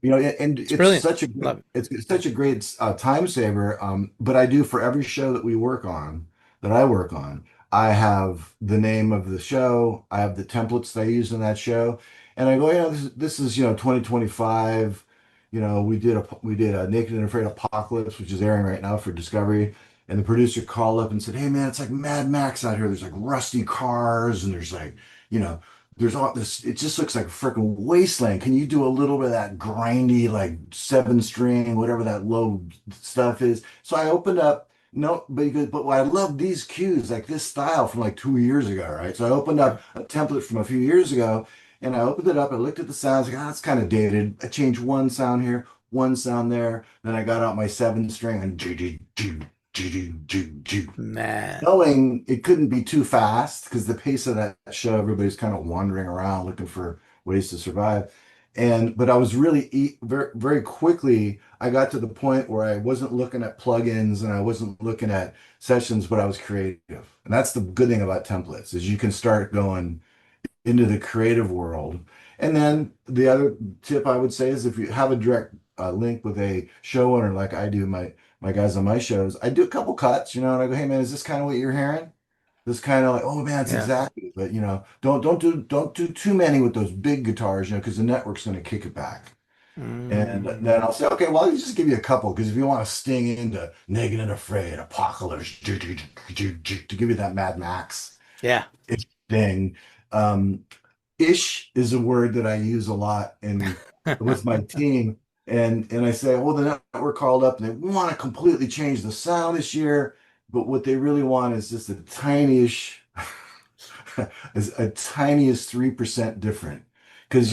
And it's it's brilliant. such a Love it. it's such a great time saver. But I do for every show that we work on, that I work on, I have the name of the show, I have the templates that I use in that show, and I go, this is 2025. We did a Naked and Afraid Apocalypse, which is airing right now for Discovery. And the producer called up and said, "Hey man, it's like Mad Max out here. There's like rusty cars, and there's like, you know, there's all this, it just looks like a freaking wasteland. Can you do a little bit of that grindy, like 7 string, whatever that low stuff is?" So I opened up, no, but he goes, but I love these cues, like this style from like 2 years ago, right? So I opened Yeah. up a template from a few years ago, and I opened it up, I looked at the sounds, like, it's kind of dated. I changed one sound here, one sound there. Then I got out my 7 string and Man. knowing it couldn't be too fast because the pace of that show, everybody's kind of wandering around looking for ways to survive. But I was really very, very quickly, I got to the point where I wasn't looking at plugins and I wasn't looking at sessions, but I was creative. And that's the good thing about templates is you can start going into the creative world. And then the other tip I would say is if you have a direct link with a showrunner like I do, my guys on my shows, I do a couple cuts, and I go, hey man, is this kind of what you're hearing? This kind of like, oh man, it's Yeah. exactly. But don't do too many with those big guitars, because the network's going to kick it back. And then Mm. I'll say, okay, well, I'll just give you a couple because if you want to sting into Naked and Afraid, Apocalypse, to give you that Mad Max Yeah. thing. Um, ish is a word that I use a lot with my team. And I say, well, the network called up and they want to completely change the sound this year, but what they really want is just a tiniest is a tiniest 3% different. Because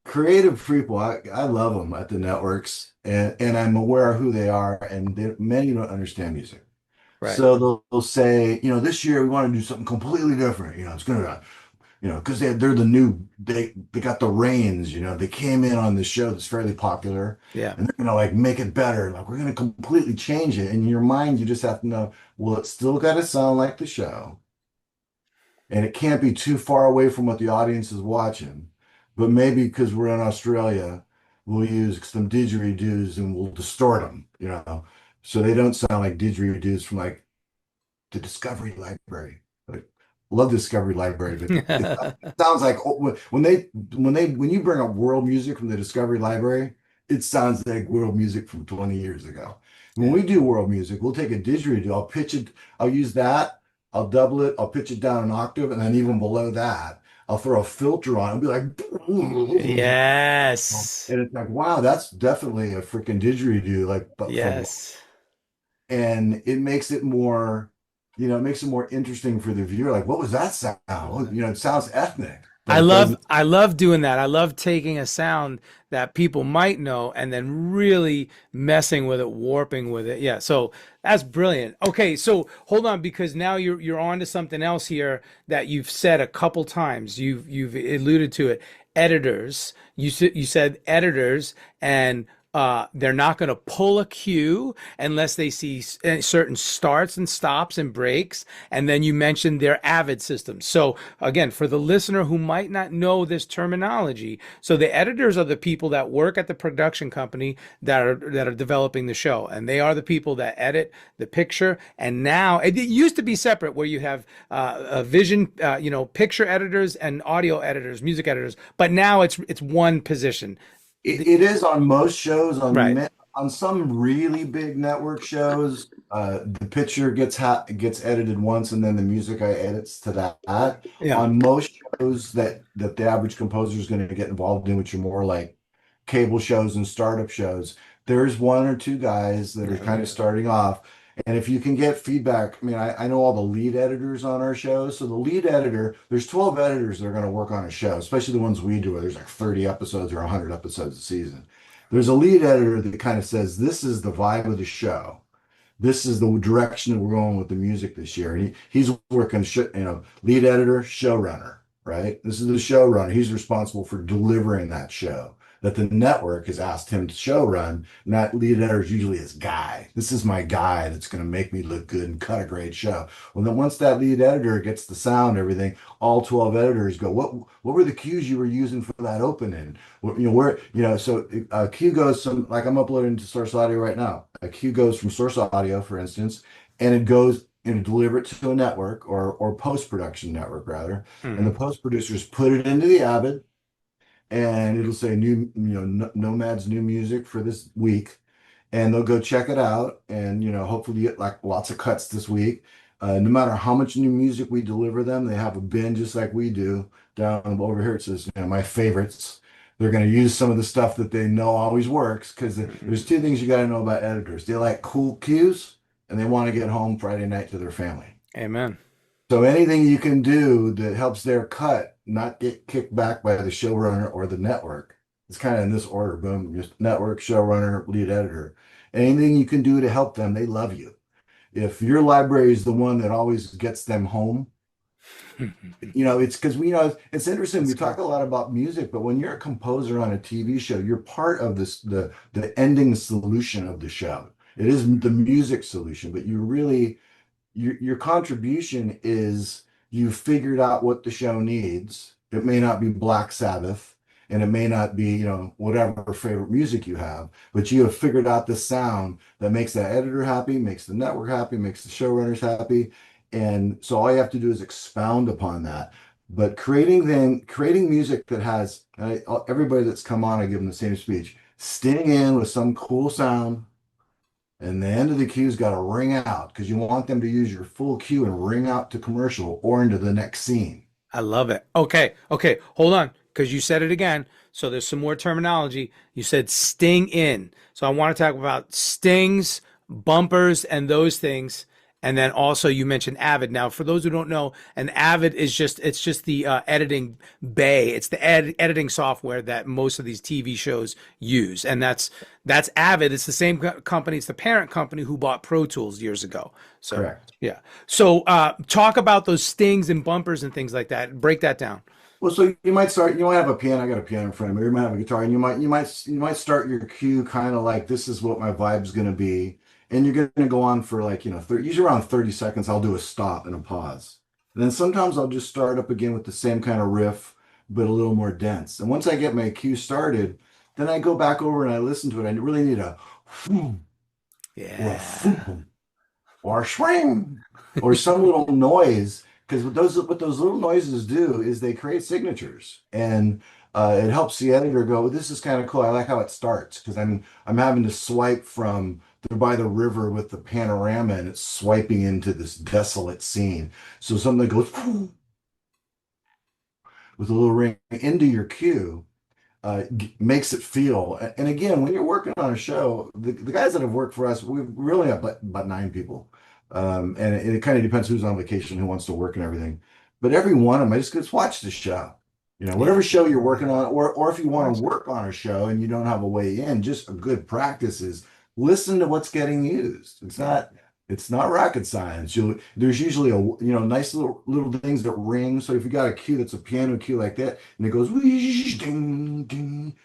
creative people, I love them at the networks, and I'm aware of who they are, and many don't understand music. Right. So they'll say, this year we want to do something completely different. It's gonna because they're the new, they got the reins, they came in on this show that's fairly popular, Yeah. and they're gonna like make it better. Like we're gonna completely change it. And in your mind, you just have to know, well, it's still got to sound like the show, and it can't be too far away from what the audience is watching. But maybe because we're in Australia, we'll use some didgeridoos and we'll distort them, so they don't sound like didgeridoos from like the Discovery Library. Like, love Discovery Library, but it sounds like when you bring up world music from the Discovery Library, it sounds like world music from 20 years ago. When Yeah. we do world music, we'll take a didgeridoo, I'll pitch it, I'll use that, I'll double it, I'll pitch it down an octave, and then even below that, I'll throw a filter on and be like, Yes. and it's like, wow, that's definitely a freaking didgeridoo, like, but from Yes. and it makes it more interesting for the viewer. Like, what was that sound? Well, it sounds ethnic, but I it love doesn't. I love doing that. I love taking a sound that people might know and then really messing with it, warping with it. Yeah, so that's brilliant. Okay, so hold on because now you're on to something else here that you've said a couple times. You've alluded to it. Editors. You said editors and They're not going to pull a cue unless they see certain starts and stops and breaks. And then you mentioned their Avid system. So again, for the listener who might not know this terminology, so the editors are the people that work at the production company that are developing the show, and they are the people that edit the picture. And now it used to be separate, where you have a vision, picture editors and audio editors, music editors. But now it's one position. It is on most shows, Right. on some really big network shows. The picture gets edited once, and then the music I edits to that. Yeah. On most shows that the average composer is going to get involved in, which are more like cable shows and startup shows, there's one or two guys that are kind of starting off. And if you can get feedback, I mean, I know all the lead editors on our shows. So the lead editor, there's 12 editors that are going to work on a show, especially the ones we do, where there's like 30 episodes or 100 episodes a season. There's a lead editor that kind of says, this is the vibe of the show. This is the direction that we're going with the music this year. And he's working, lead editor, showrunner, right? This is the showrunner. He's responsible for delivering that show that the network has asked him to show run. Not lead editor is usually his guy. This is my guy that's going to make me look good and cut a great show. Well, then once that lead editor gets the sound, everything, all 12 editors go, what were the cues you were using for that opening? So a cue goes some, like I'm uploading to Source Audio right now. A cue goes from Source Audio, for instance, and it goes and deliver it to a network or post-production network rather. And the post producers put it into the Avid, and it'll say Nomad's new music for this week, and they'll go check it out, and hopefully get like lots of cuts this week. No matter how much new music we deliver them, they have a bin just like we do. Down over here it says my favorites. They're going to use some of the stuff that they know always works, because there's two things you got to know about editors. They like cool cues, and they want to get home Friday night to their family. Amen. So anything you can do that helps their cut not get kicked back by the showrunner or the network. It's kind of in this order, boom, just network, showrunner, lead editor. Anything you can do to help them, they love you. If your library is the one that always gets them home, it's because it's interesting. We talk a lot about music, but when you're a composer on a TV show, you're part of the ending solution of the show. It is the music solution, but your contribution is you figured out what the show needs. It may not be Black Sabbath, and it may not be, whatever favorite music you have, but you have figured out the sound that makes that editor happy, makes the network happy, makes the showrunners happy. And so all you have to do is expound upon that. But creating music that has everybody that's come on, I give them the same speech, sting in with some cool sound. And the end of the cue's got to ring out, because you want them to use your full cue and ring out to commercial or into the next scene. I love it. Okay. Hold on, because you said it again. So there's some more terminology. You said sting in. So I want to talk about stings, bumpers, and those things. And then also you mentioned Avid. Now, for those who don't know, an Avid is just the editing bay. It's the editing software that most of these TV shows use, and that's Avid. It's the same company. It's the parent company who bought Pro Tools years ago. So, Correct. yeah. So talk about those stings and bumpers and things like that. Break that down. Well, so you might have a piano. I got a piano in front of me. You might have a guitar, and you might start your cue kind of like, this is what my vibe's going to be. And you're going to go on for like, 30, usually around 30 seconds. I'll do a stop and a pause. And then sometimes I'll just start up again with the same kind of riff, but a little more dense. And once I get my cue started, then I go back over and I listen to it. I really need a whoom, or a foom, or a swing, or some little noise. Because what those little noises do is they create signatures. And it helps the editor go, this is kind of cool. I like how it starts, because I'm having to swipe from they're by the river with the panorama, and it's swiping into this desolate scene. So something that goes with a little ring into your cue makes it feel. And again, when you're working on a show, the guys that have worked for us, we only have about 9 people. And it kind of depends who's on vacation, who wants to work and everything. But every one of them, I just watch the show. Whatever show you're working on, or if you want to work on a show and you don't have a way in, just a good practice is listen to what's getting used. It's not rocket science. There's usually nice little things that ring. So if you got a cue that's a piano cue like that, and it goes whoosh, ding, ding,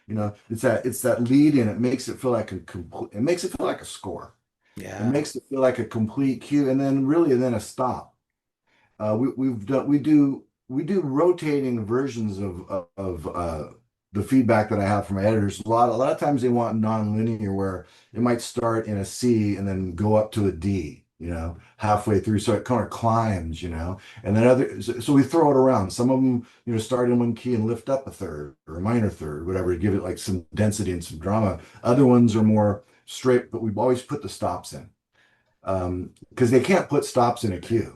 it's that lead in. It makes it feel like it makes it feel like a score. It Yeah. makes it feel like a complete cue, and then a stop. We do rotating versions of the feedback that I have from my editors. A lot of times they want non-linear, where it might start in a C and then go up to a D, halfway through, so it kind of climbs, and then so we throw it around. Some of them, start in one key and lift up a third or a minor third, whatever, to give it like some density and some drama. Other ones are more straight, but we've always put the stops in, because they can't put stops in a cue.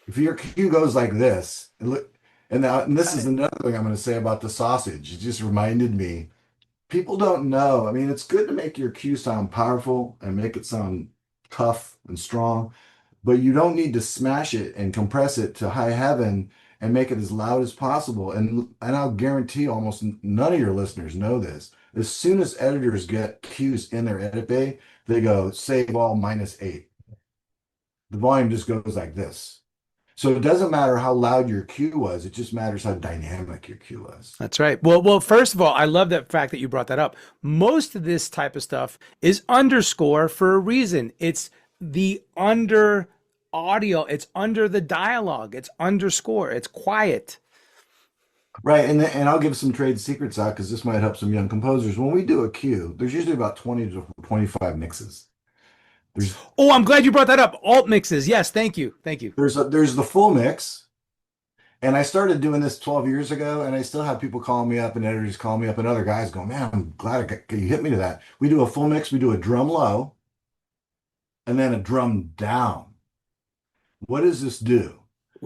If your cue goes like this, and this is another thing I'm going to say about the sausage. It just reminded me, people don't know. I mean, it's good to make your cue sound powerful and make it sound tough and strong, but you don't need to smash it and compress it to high heaven and make it as loud as possible. And I'll guarantee almost none of your listeners know this. As soon as editors get cues in their edit bay, they go save all -8. The volume just goes like this. So it doesn't matter how loud your cue was. It just matters how dynamic your cue was. That's right. Well, first of all, I love that fact that you brought that up. Most of this type of stuff is underscore for a reason. It's the under audio. It's under the dialogue. It's underscore. It's quiet. Right. And I'll give some trade secrets out, because this might help some young composers. When we do a cue, there's usually about 20 to 25 mixes. Oh, I'm glad you brought that up. Alt mixes. Yes. Thank you. Thank you. There's the full mix. And I started doing this 12 years ago, and I still have people calling me up and editors calling me up and other guys going, man, I'm glad you hit me to that. We do a full mix. We do a drum low and then a drum down. What does this do?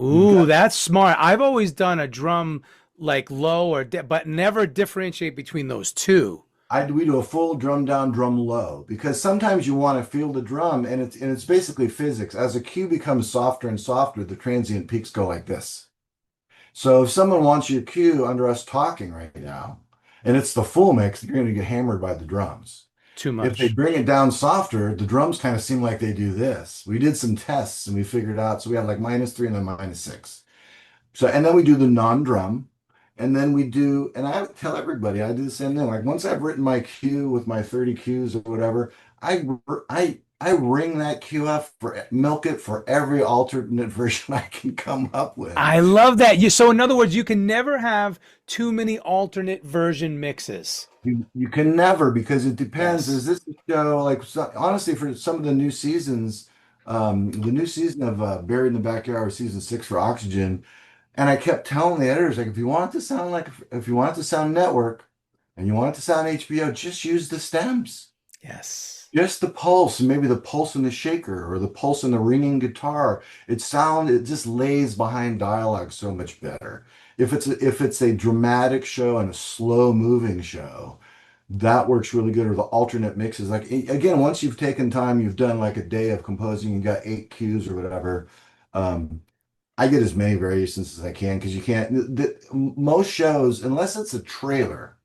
Ooh, that's smart. I've always done a drum like low but never differentiate between those two. We do a full drum down, drum low, because sometimes you want to feel the drum, and it's basically physics. As a cue becomes softer and softer, the transient peaks go like this. So if someone wants your cue under us talking right now, and it's the full mix, you're going to get hammered by the drums. Too If much. they bring it down softer, the drums kind of seem like they do this. We did some tests and we figured out. So we had like -3 and then -6. So, and then we do the non-drum. And then and I tell everybody, I do the same thing. Like, once I've written my cue with my 30 cues or whatever, I ring that cue up, milk it for every alternate version I can come up with. I love that. So in other words, you can never have too many alternate version mixes. You can never, because it depends. Yes. Is this a show, like, honestly, for some of the new seasons, the new season of Buried in the Backyard, season 6 for Oxygen, and I kept telling the editors, like, if you want it to sound network and you want it to sound HBO, just use the stems. Yes. Just the pulse, and maybe the pulse in the shaker or the pulse in the ringing guitar. It just lays behind dialogue so much better. If it's a dramatic show and a slow moving show, that works really good. Or the alternate mixes. Like, again, once you've taken time, you've done like a day of composing, you got 8 cues or whatever. I get as many variations as I can, because you can't. Most shows, unless it's a trailer,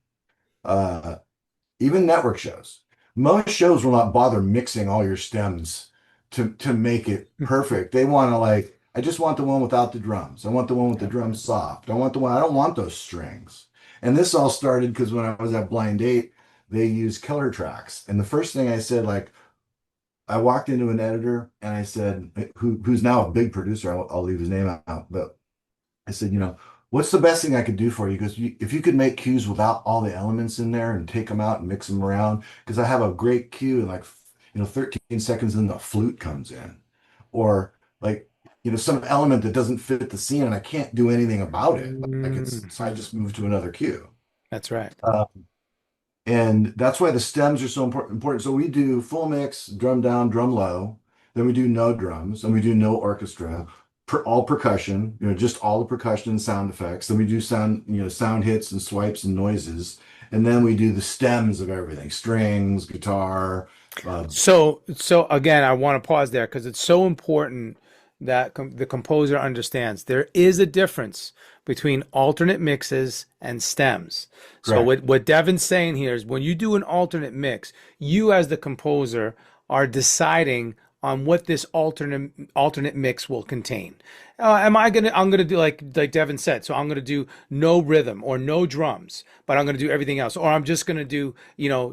even network shows, most shows will not bother mixing all your stems to make it perfect. They want to, like, I just want the one without the drums. I want the one with the drums soft. I don't want those strings. And this all started because when I was at Blind Date, they used killer tracks. And the first thing I said, like, I walked into an editor and I said, who's now a big producer, I'll leave his name out, but I said, what's the best thing I could do for you? Because if you could make cues without all the elements in there and take them out and mix them around, because I have a great cue and, like, 13 seconds and the flute comes in, or, like, some element that doesn't fit the scene and I can't do anything about it. So I just move to another cue. That's right. And that's why the stems are so important. So we do full mix, drum down, drum low. Then we do no drums, and we do no orchestra, all percussion, just all the percussion and sound effects. Then we do sound hits and swipes and noises. And then we do the stems of everything, strings, guitar. So again, I want to pause there, because it's so important that the composer understands there is a difference between alternate mixes and stems. So what Devin's saying here is, when you do an alternate mix, you as the composer are deciding on what this alternate mix will contain. I'm gonna do like Devin said. So I'm gonna do no rhythm or no drums, but I'm gonna do everything else. Or I'm just gonna do,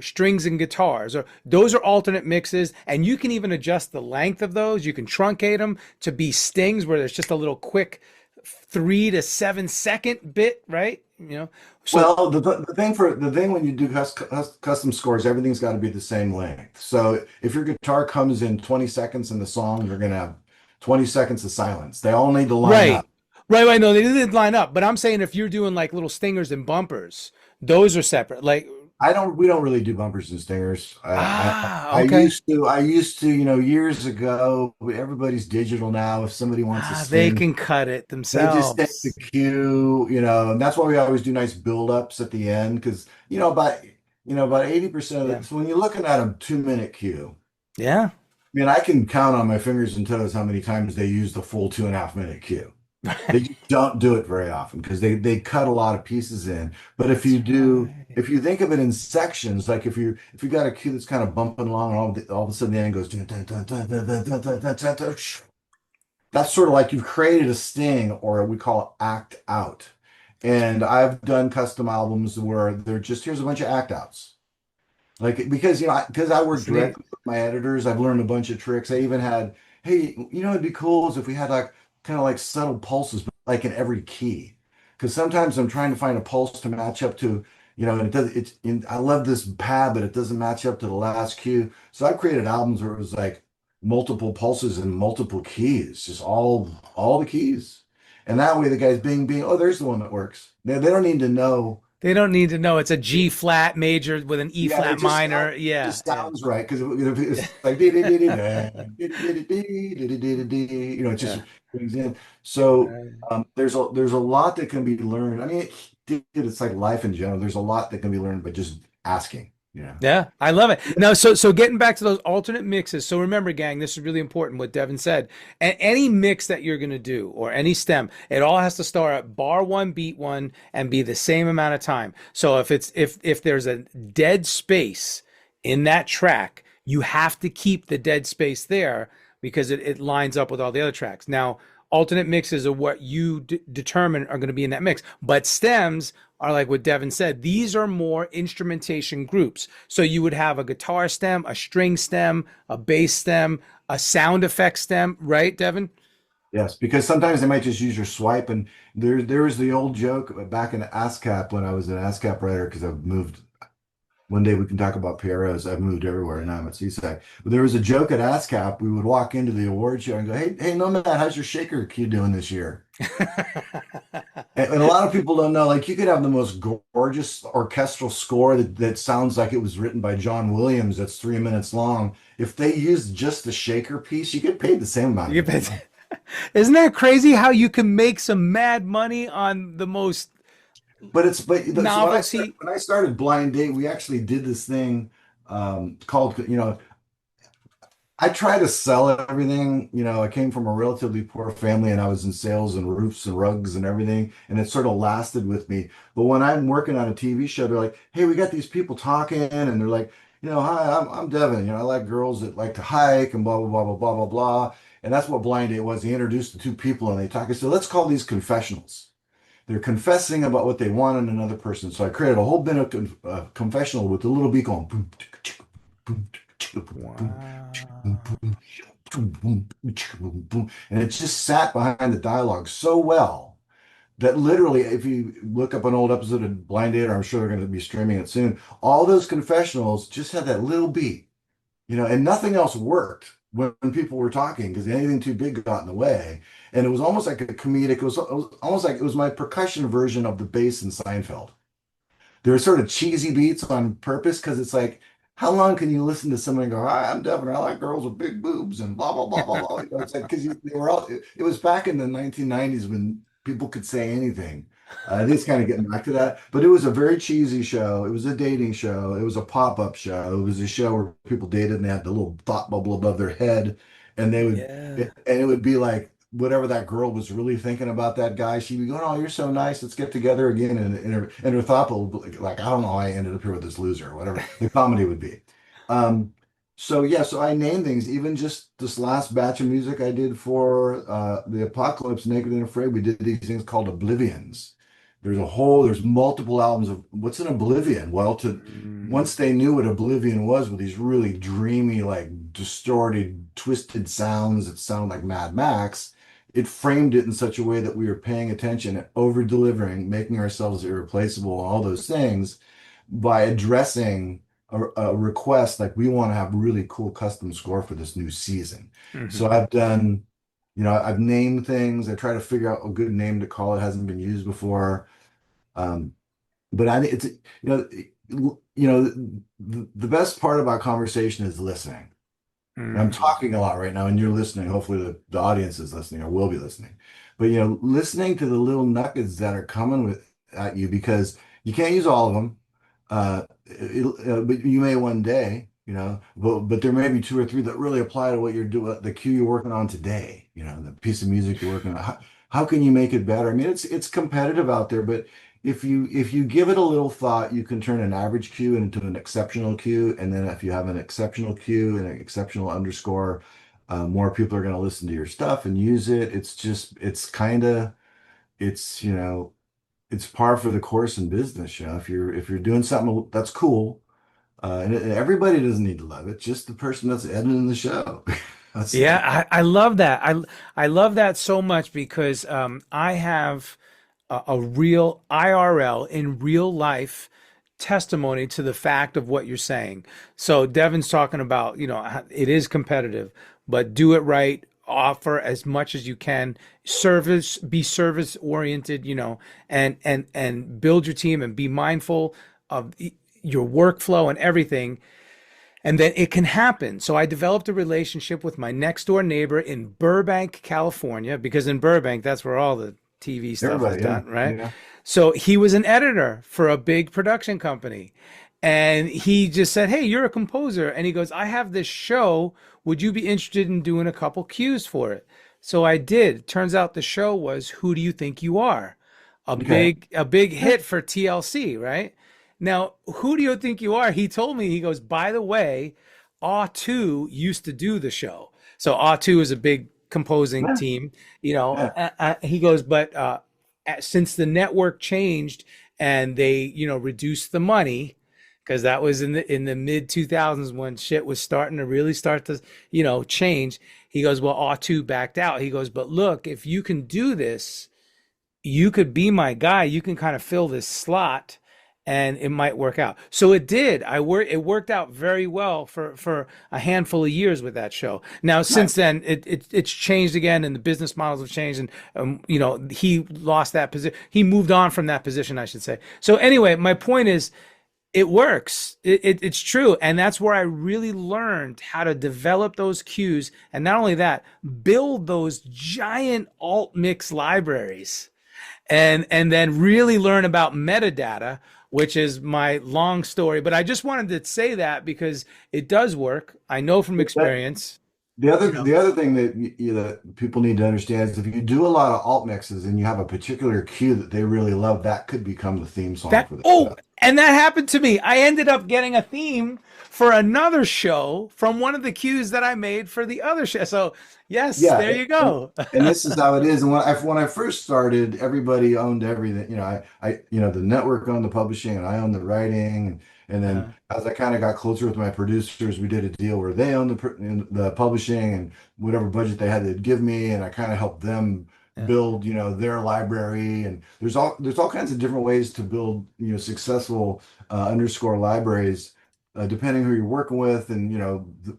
strings and guitars. Or those are alternate mixes, and you can even adjust the length of those. You can truncate them to be stings where there's just a little quick 3 to 7 second bit, right? So Well, the thing when you do custom scores, everything's got to be the same length. So if your guitar comes in 20 seconds in the song, you're gonna have 20 seconds of silence. They all need to line right, up. right. No, they didn't line up. But I'm saying if you're doing like little stingers and bumpers, those are separate. Like, We don't really do bumpers and stingers. okay. I used to, years ago. Everybody's digital now. If somebody wants to They sting, can cut it they just take the themselves. cue, and that's why we always do nice build-ups at the end, because about 80% of Yeah. it. So when you're looking at a 2-minute cue, Yeah. I mean, I can count on my fingers and toes how many times they use the full 2.5 minute cue. They just don't do it very often because they cut a lot of pieces in. But That's right. if you think of it in sections, like if you got a cue that's kind of bumping along, and all of a sudden the end goes, dun, dun, dun, dun, dun, dun, dun, dun, dun, dun, dun, that's sort of like you've created a sting, or we call it act out. And I've done custom albums where they're just, here's a bunch of act outs. Like, because because I work That's neat. directly with my editors, I've learned a bunch of tricks. I even had, hey, it'd be cool is if we had like kind of like subtle pulses, but like in every key. Because sometimes I'm trying to find a pulse to match up to, and it does. I love this pad, but it doesn't match up to the last cue. So I created albums where it was like multiple pulses and multiple keys, just all the keys, and that way the guy's being, oh, there's the one that works. They don't need to know. They don't need to know it's a G flat major with an E Yeah, flat minor. Yeah. just Yeah. sounds right because it's like it just Yeah. brings in. So Right. there's a lot that can be learned. I mean, it's like life in general. There's a lot that can be learned by just asking. Yeah, I love it. Now, so getting back to those alternate mixes. So remember, gang, this is really important. What Devin said. Any mix that you're gonna do, or any stem, it all has to start at bar one, beat one, and be the same amount of time. So if there's a dead space in that track, you have to keep the dead space there because it lines up with all the other tracks. Now, alternate mixes are what you determine are going to be in that mix, but stems are like what Devin said. These are more instrumentation groups. So you would have a guitar stem, a string stem, a bass stem, a sound effect stem, right, Devin? Yes, because sometimes they might just use your swipe, and there was the old joke back in ASCAP when I was an ASCAP writer because I've moved. One day we can talk about PROs. I've moved everywhere and Yeah. now I'm at Seaside. But there was a joke at ASCAP. We would walk into the award show and go, hey, Nomad, how's your shaker key doing this year? And a lot of people don't know, like you could have the most gorgeous orchestral score that sounds like it was written by John Williams that's 3 minutes long. If they use just the shaker piece, you get paid the same amount You of bet. money. Isn't that crazy how you can make some mad money on the most So novelty? when I started Blind Date, we actually did this thing called, I try to sell everything. I came from a relatively poor family and I was in sales and roofs and rugs and everything. And it sort of lasted with me. But when I'm working on a TV show, they're like, hey, we got these people talking. And they're like, hi, I'm Devin. I like girls that like to hike and blah, blah, blah, blah, blah, blah, blah. And that's what Blind Date was. He introduced the two people and they talk. I said, let's call these confessionals. They're confessing about what they want in another person. So I created a whole bit of confessional with the little beat going boom, boom, boom, boom, Wow. boom, boom, boom, boom, and it just sat behind the dialogue so well that literally, if you look up an old episode of Blind Date, or I'm sure they're going to be streaming it soon, all those confessionals just had that little beat, and nothing else worked when people were talking because anything too big got in the way. And it was almost like a comedic, it was almost like it was my percussion version of the bass in Seinfeld. There were sort of cheesy beats on purpose because it's like, how long can you listen to someone go, hi, I'm Devin, I like girls with big boobs and blah, blah, blah, blah, blah. It's like, because they were all, it was back in the 1990s when people could say anything. This kind of getting back to that, but it was a very cheesy show. It was a dating show. It was a pop-up show. It was a show where people dated and they had the little thought bubble above their head, and Yeah. and it would be like whatever that girl was really thinking about that guy. She'd be going, "Oh, you're so nice. Let's get together again." And her thought bubble, like, I don't know how I ended up here with this loser, or whatever the comedy would be. Um, So yeah, so I name things. Even just this last batch of music I did for the Apocalypse, Naked and Afraid, we did these things called Oblivions. There's multiple albums of what's an Oblivion? Well, to Mm. once they knew what Oblivion was with these really dreamy, like distorted, twisted sounds that sound like Mad Max, it framed it in such a way that we were paying attention and over delivering, making ourselves irreplaceable, and all those things by addressing a request like we want to have really cool custom score for this new season. So Mhm. I've done, I've named things. I try to figure out a good name to call it. Hasn't been used before. Um, but I it's the best part about conversation is listening. And I'm Mhm. talking a lot right now, and you're listening. Hopefully, the audience is listening or will be listening. But listening to the little nuggets that are coming at you because you can't use all of them. But you may one day, but there may be two or three that really apply to what you're doing, the cue you're working on today. The piece of music you're working on. How can you make it better? I mean, it's competitive out there, but if you give it a little thought, you can turn an average cue into an exceptional cue, and then if you have an exceptional cue and an exceptional underscore, more people are going to listen to your stuff and use it. It's par for the course in business. If you're doing something that's cool, and everybody doesn't need to love it, just the person that's editing the show. That's Yeah, I love that. I love that so much because I have a real IRL in real life testimony to the fact of what you're saying. So Devin's talking about, it is competitive, but do it right, offer as much as you can, be service oriented, and build your team and be mindful of your workflow and everything, and then it can happen. So I developed a relationship with my next door neighbor in Burbank, California, because in Burbank, that's where all the TV stuff is everybody. Yeah, done, right? yeah. So he was an editor for a big production company. And he just said, "Hey, you're a composer." And he goes, "I have this show. Would you be interested in doing a couple cues for it?" So I did. Turns out the show was Who Do You Think You Are? Okay. A big hit for TLC, right? Now, who do you think you are? He told me, he goes, by the way, Aw 2 used to do the show. So Aw 2 is a big composing Yeah, team, yeah. he goes, but since the network changed and they, reduced the money, because that was in the mid 2000s when shit was starting to really start to, change. He goes, well, Aw 2 backed out. He goes, but look, if you can do this, you could be my guy. You can kind of fill this slot and it might work out. So it did. It worked out very well for a handful of years with that show. Now Nice. since then it's changed again and the business models have changed, and he lost that position. He moved on from that position, I should say. So anyway, my point is it works. It's true. And that's where I really learned how to develop those cues. And not only that, build those giant alt mix libraries, and then really learn about metadata, which is my long story. But I just wanted to say that because it does work. I know from That, experience. The other You know the other thing that people need to understand is if you do a lot of alt mixes and you have a particular cue that they really love, that could become the theme song that. for the Oh, show. and that happened to me. I ended up getting a theme for another show from one of the cues that I made for the other show. So yes, Yeah, there you and, go. and this is how it is. And when I first started, everybody owned everything. The network owned the publishing, and I owned the writing. And then Uh, as I kind of got closer with my producers, we did a deal where they owned the publishing and whatever budget they had, they'd give me, and I kind of helped them yeah. build, their library. And there's all kinds of different ways to build, successful underscore libraries depending who you're working with. And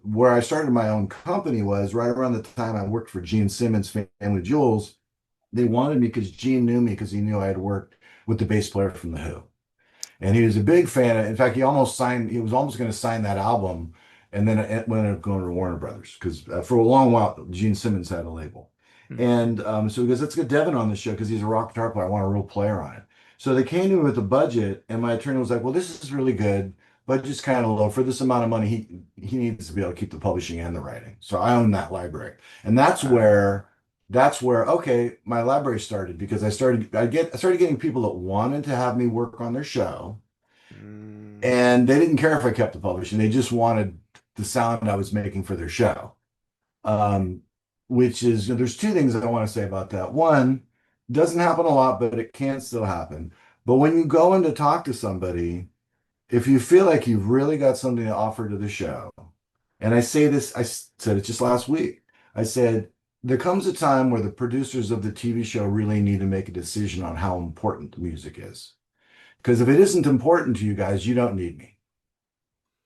where I started my own company was right around the time I worked for Gene Simmons Family Jewels. They wanted me because Gene knew me because he knew I had worked with the bass player from The Who, and he was a big fan. In fact, he was almost going to sign that album, and then it ended up going to Warner Brothers because for a long while Gene Simmons had a label. Mhm. And so he goes, let's get Devin on the show because he's a rock guitar player. I want a real player on it. So they came to me with a budget, and my attorney was like, well, this is really good. Budget's kind of low for this amount of money. He needs to be able to keep the publishing and the writing. So I own that library. And that's where okay, my library started because I started getting people that wanted to have me work on their show, Mm. and they didn't care if I kept the publishing. They just wanted the sound I was making for their show. Um, which is, there's two things I want to say about that. One, doesn't happen a lot, but it can still happen. But when you go in to talk to somebody, if you feel like you've really got something to offer to the show, and I say this, I said it just last week. I said, there comes a time where the producers of the TV show really need to make a decision on how important the music is. Because if it isn't important to you guys, you don't need me.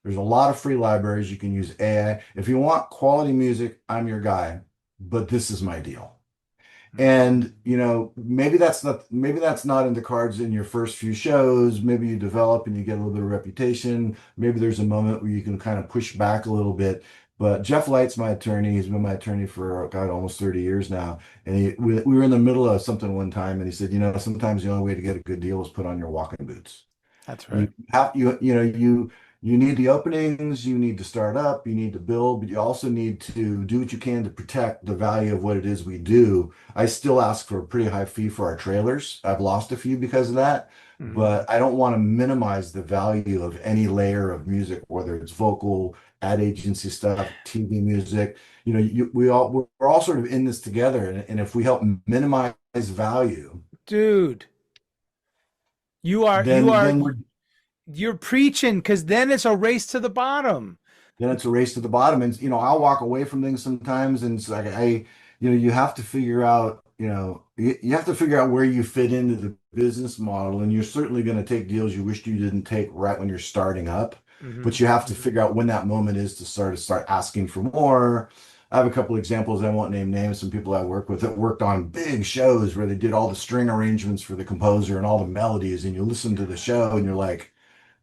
There's a lot of free libraries. You can use AI. If you want quality music, I'm your guy, but this is my deal. And maybe that's not in the cards in your first few shows. Maybe you develop and you get a little bit of reputation. Maybe there's a moment where you can kind of push back a little bit. But Jeff Light's my attorney. He's been my attorney for God almost 30 years now. And we were in the middle of something one time, and he said, sometimes the only way to get a good deal is put on your walking boots. That's You right. have you need the openings, you need to start up, you need to build, but you also need to do what you can to protect the value of what it is we do. I still ask for a pretty high fee for our trailers. I've lost a few because of that, Hmm. but I don't want to minimize the value of any layer of music, whether it's vocal, ad agency stuff, TV music. We're all sort of in this together, and if we help minimize value, Dude, you are you then are then we're you're preaching because then it's a race to the bottom. then it's a race to the bottom. And I'll walk away from things sometimes, and it's like you have to figure out, you have to figure out where you fit into the business model, and you're certainly going to take deals you wished you didn't take right when you're starting up, Hmm. but you have to figure out when that moment is to start asking for more. I have a couple examples. I won't name names. Some people I work with that worked on big shows where they did all the string arrangements for the composer and all the melodies, and you listen to the show and you're like,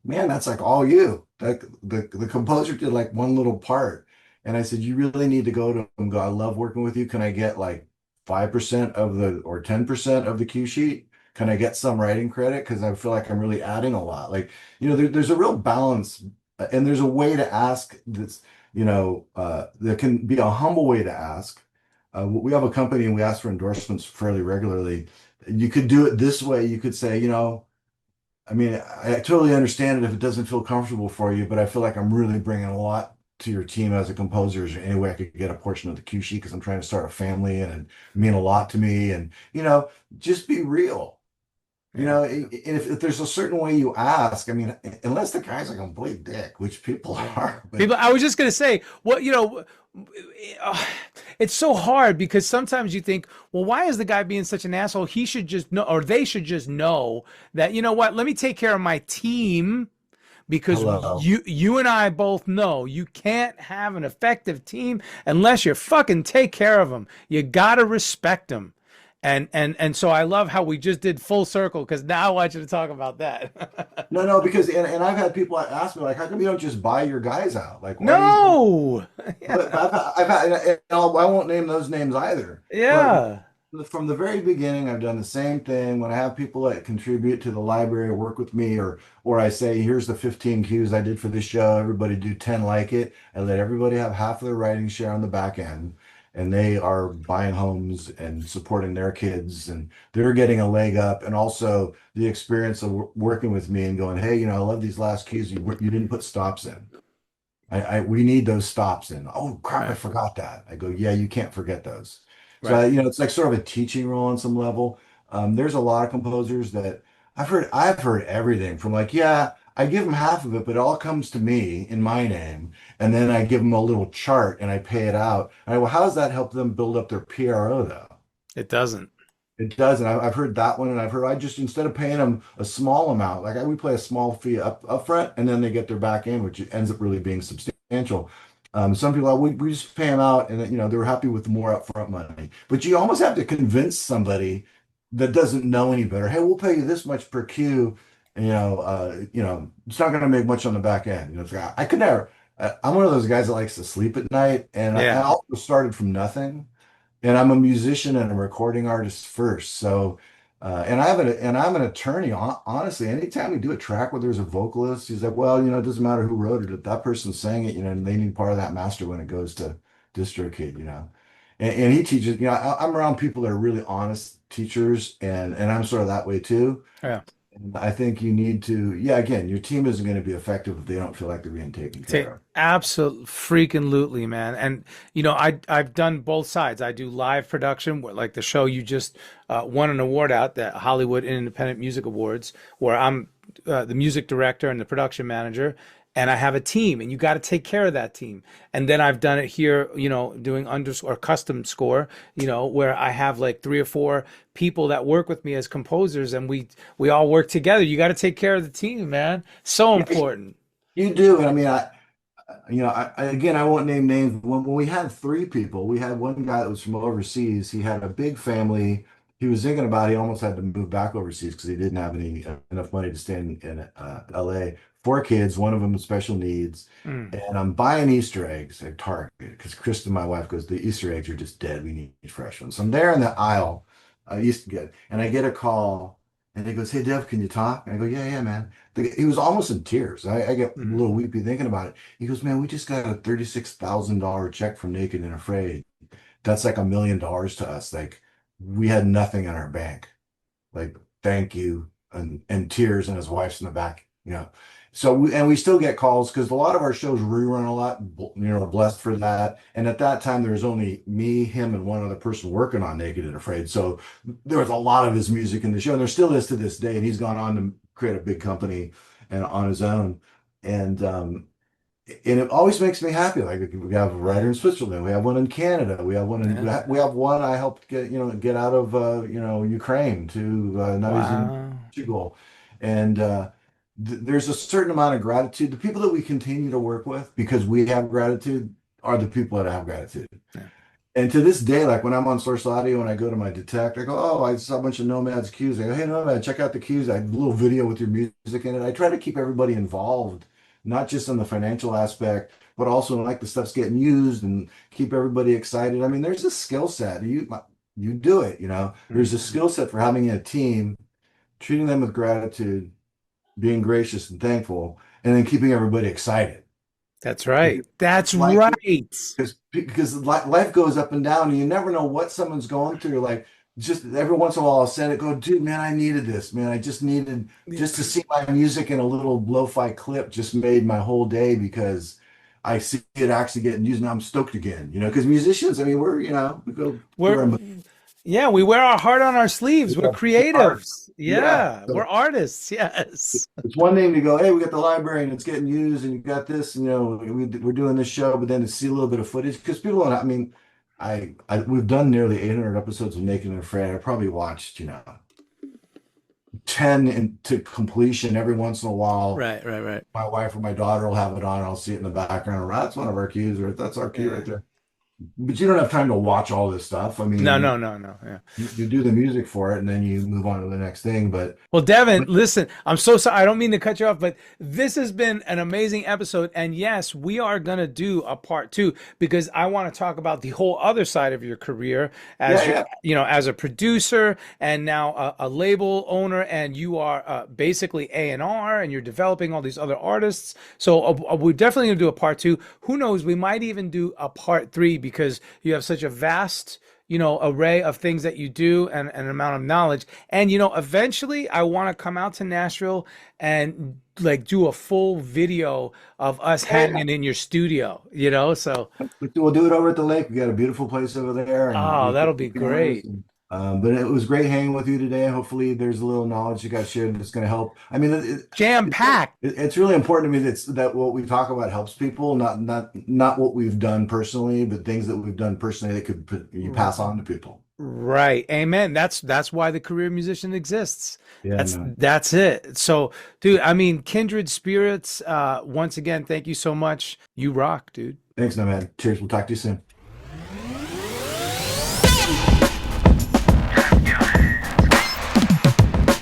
man, that's like all you. Like the composer did like one little part. And I said, you really need to go to him and go, I love working with you. Can I get like 5% of the or 10% of the cue sheet? Can I get some writing credit? Because I feel like I'm really adding a lot. Like, there's a real balance, and there's a way to ask that's, there can be a humble way to ask. We have a company and we ask for endorsements fairly regularly. You could do it this way. You could say, I mean, I totally understand it if it doesn't feel comfortable for you, but I feel like I'm really bringing a lot to your team as a composer. Is there any way I could get a portion of the cue sheet because I'm trying to start a family and it mean a lot to me? And just be real. Yeah. And if there's a certain way you ask, I mean, unless the guy's a complete dick, which people Yeah. are, but People, I was just gonna say, well, uh, it's so hard because sometimes you think, well, why is the guy being such an asshole? He should just know, or they should just know that, you know what? Let me take care of my team because hello. you and I both know you can't have an effective team unless you fucking take care of them. You gotta respect them. And so I love how we just did full circle because now I want you to talk about that. No, no, because and I've had people ask me like, how come you don't just buy your guys out? Like, why are you? No. But Yeah. I've had, and I won't name those names either. But Yeah. from the very beginning, I've done the same thing. When I have people that contribute to the library or work with me, or I say, here's the 15 cues I did for this show. Everybody do 10 like it. I let everybody have half of their writing share on the back end. And they are buying homes and supporting their kids, and they're getting a leg up. And also the experience of working with me and going, hey, I love these last cues. You didn't put stops in. We need those stops in. Oh crap, I Right. forgot that. I go, yeah, you can't forget those. So Right. it's like sort of a teaching role on some level. There's a lot of composers that I've heard everything from like, yeah, I give them half of it, but it all comes to me in my name, and then I give them a little chart and I pay it out. And well, how does that help them build up their PRO though? It doesn't. It does, and I've heard that one, and I've heard I just instead of paying them a small amount, like we play a small fee up front, and then they get their back end, which ends up really being substantial. Some people we just pay them out, and they're happy with more upfront money. But you almost have to convince somebody that doesn't know any better. Hey, we'll pay you this much per queue, and it's not going to make much on the back end. It's like, I could never. I'm one of those guys that likes to sleep at night, and I Yeah. also started from nothing. And I'm a musician and a recording artist first. So, and I'm an attorney. Honestly, anytime we do a track where there's a vocalist, he's like, well, it doesn't matter who wrote it. If that person sang it, and they need part of that master when it goes to DistroKid. And he teaches, I'm around people that are really honest teachers, and I'm sort of that way too. Yeah. I think you need to, yeah, again, your team isn't going to be effective if they don't feel like they're being taken care of. Absolute freaking lootly, man. And I've done both sides. I do live production, like the show you just won an award at the Hollywood Independent Music Awards, where I'm the music director and the production manager, and I have a team, and you got to take care of that team. And then I've done it here, doing underscore custom score, where I have like 3 or 4 people that work with me as composers, and we all work together. You got to take care of the team, man. So important. You do. And I mean, again, I won't name names. When we had 3 people, we had one guy that was from overseas. He had a big family. He was thinking about, he almost had to move back overseas because he didn't have enough money to stay in LA. 4 kids, one of them with special needs. Mm. And I'm buying Easter eggs at Target because Kristen, my wife, goes, the Easter eggs are just dead. We need fresh ones. So I'm there in the aisle. I used to get, and I get a call, and he goes, "Hey, Dev, can you talk?" And I go, "Yeah, yeah, man." He was almost in tears. I get a Mm. little weepy thinking about it. He goes, "Man, we just got a $36,000 check from Naked and Afraid. That's like $1 million to us. Like we had nothing in our bank. Like thank you," and tears, and his wife's in the back. So we still get calls because a lot of our shows rerun a lot. Blessed for that. And at that time, there was only me, him, and one other person working on Naked and Afraid. So there was a lot of his music in the show, and there still is to this day. And he's gone on to create a big company and on his own. And it always makes me happy. Like we have a writer in Switzerland, we have one in Canada, Yeah. we have one I helped get out of Ukraine to now he's in Wow. Portugal, and there's a certain amount of gratitude. The people that we continue to work with because we have gratitude are the people that have gratitude. Yeah. And to this day, like when I'm on Source Audio and I go to my detect, I go, "Oh, I saw a bunch of Nomad's cues." I go, "Hey, Nomad, check out the cues. I have a little video with your music in it." I try to keep everybody involved, not just in the financial aspect, but also in like the stuff's getting used and keep everybody excited. I mean, there's a skill set. You do it. There's a Mhm. skill set for having a team, treating them with gratitude, being gracious and thankful, and then keeping everybody excited. That's right. That's Life right. because life goes up and down, and you never know what someone's going through. Like just every once in a while, I'll send it, go, "Dude, man, I needed this, man. I just needed just to see my music in a little lo-fi clip. Just made my whole day because I see it actually getting used, and I'm stoked again. Because musicians, I mean, we go through We're our Yeah, we wear our heart on our sleeves. We're art. creatives. Yeah. Yeah, we're So artists. Yes. it's one thing to go, "Hey, we got the library and it's getting used, and you got this, and we're doing this show," but then to see a little bit of footage because people, I mean, we've done nearly 800 episodes of Naked and Afraid. I probably watched 10 into completion every once in a while. Right, right, right. My wife or my daughter will have it on. I'll see it in the background. That's one of our cues, or that's our cue Yeah. right there. But you don't have time to watch all this stuff. I No, mean, no, no, no. Yeah. you do the music for it, and then you move on to the next thing. Well, Devin, But listen, I'm so sorry. I don't mean to cut you off, but this has been an amazing episode. And yes, we are going to do a part 2 because I want to talk about the whole other side of your career yeah, as yeah. as a producer and now a label owner, and you are basically A&R, and you're developing all these other artists. So we're definitely going to do a part 2. Who knows? We might even do a part 3 because you have such a vast array of things that you do and an amount of knowledge. And eventually I want to come out to Nashville and like do a full video of us Yeah. hanging in your studio, so We'll do it over at the lake. We got a beautiful place over there, and oh, we that'll get be the cameras. great. But it was great hanging with you today. Hopefully, there's a little knowledge you got shared that's going to help. I mean, Jam packed. it's really important to me that what we talk about helps people, not what we've done personally, but things that we've done personally that you pass on to people. Right. Amen. That's why the career musician exists. Yeah, That's no. that's it. So, dude, I mean, kindred spirits, once again, thank you so much. You rock, dude. Thanks, no man. Cheers. We'll talk to you soon.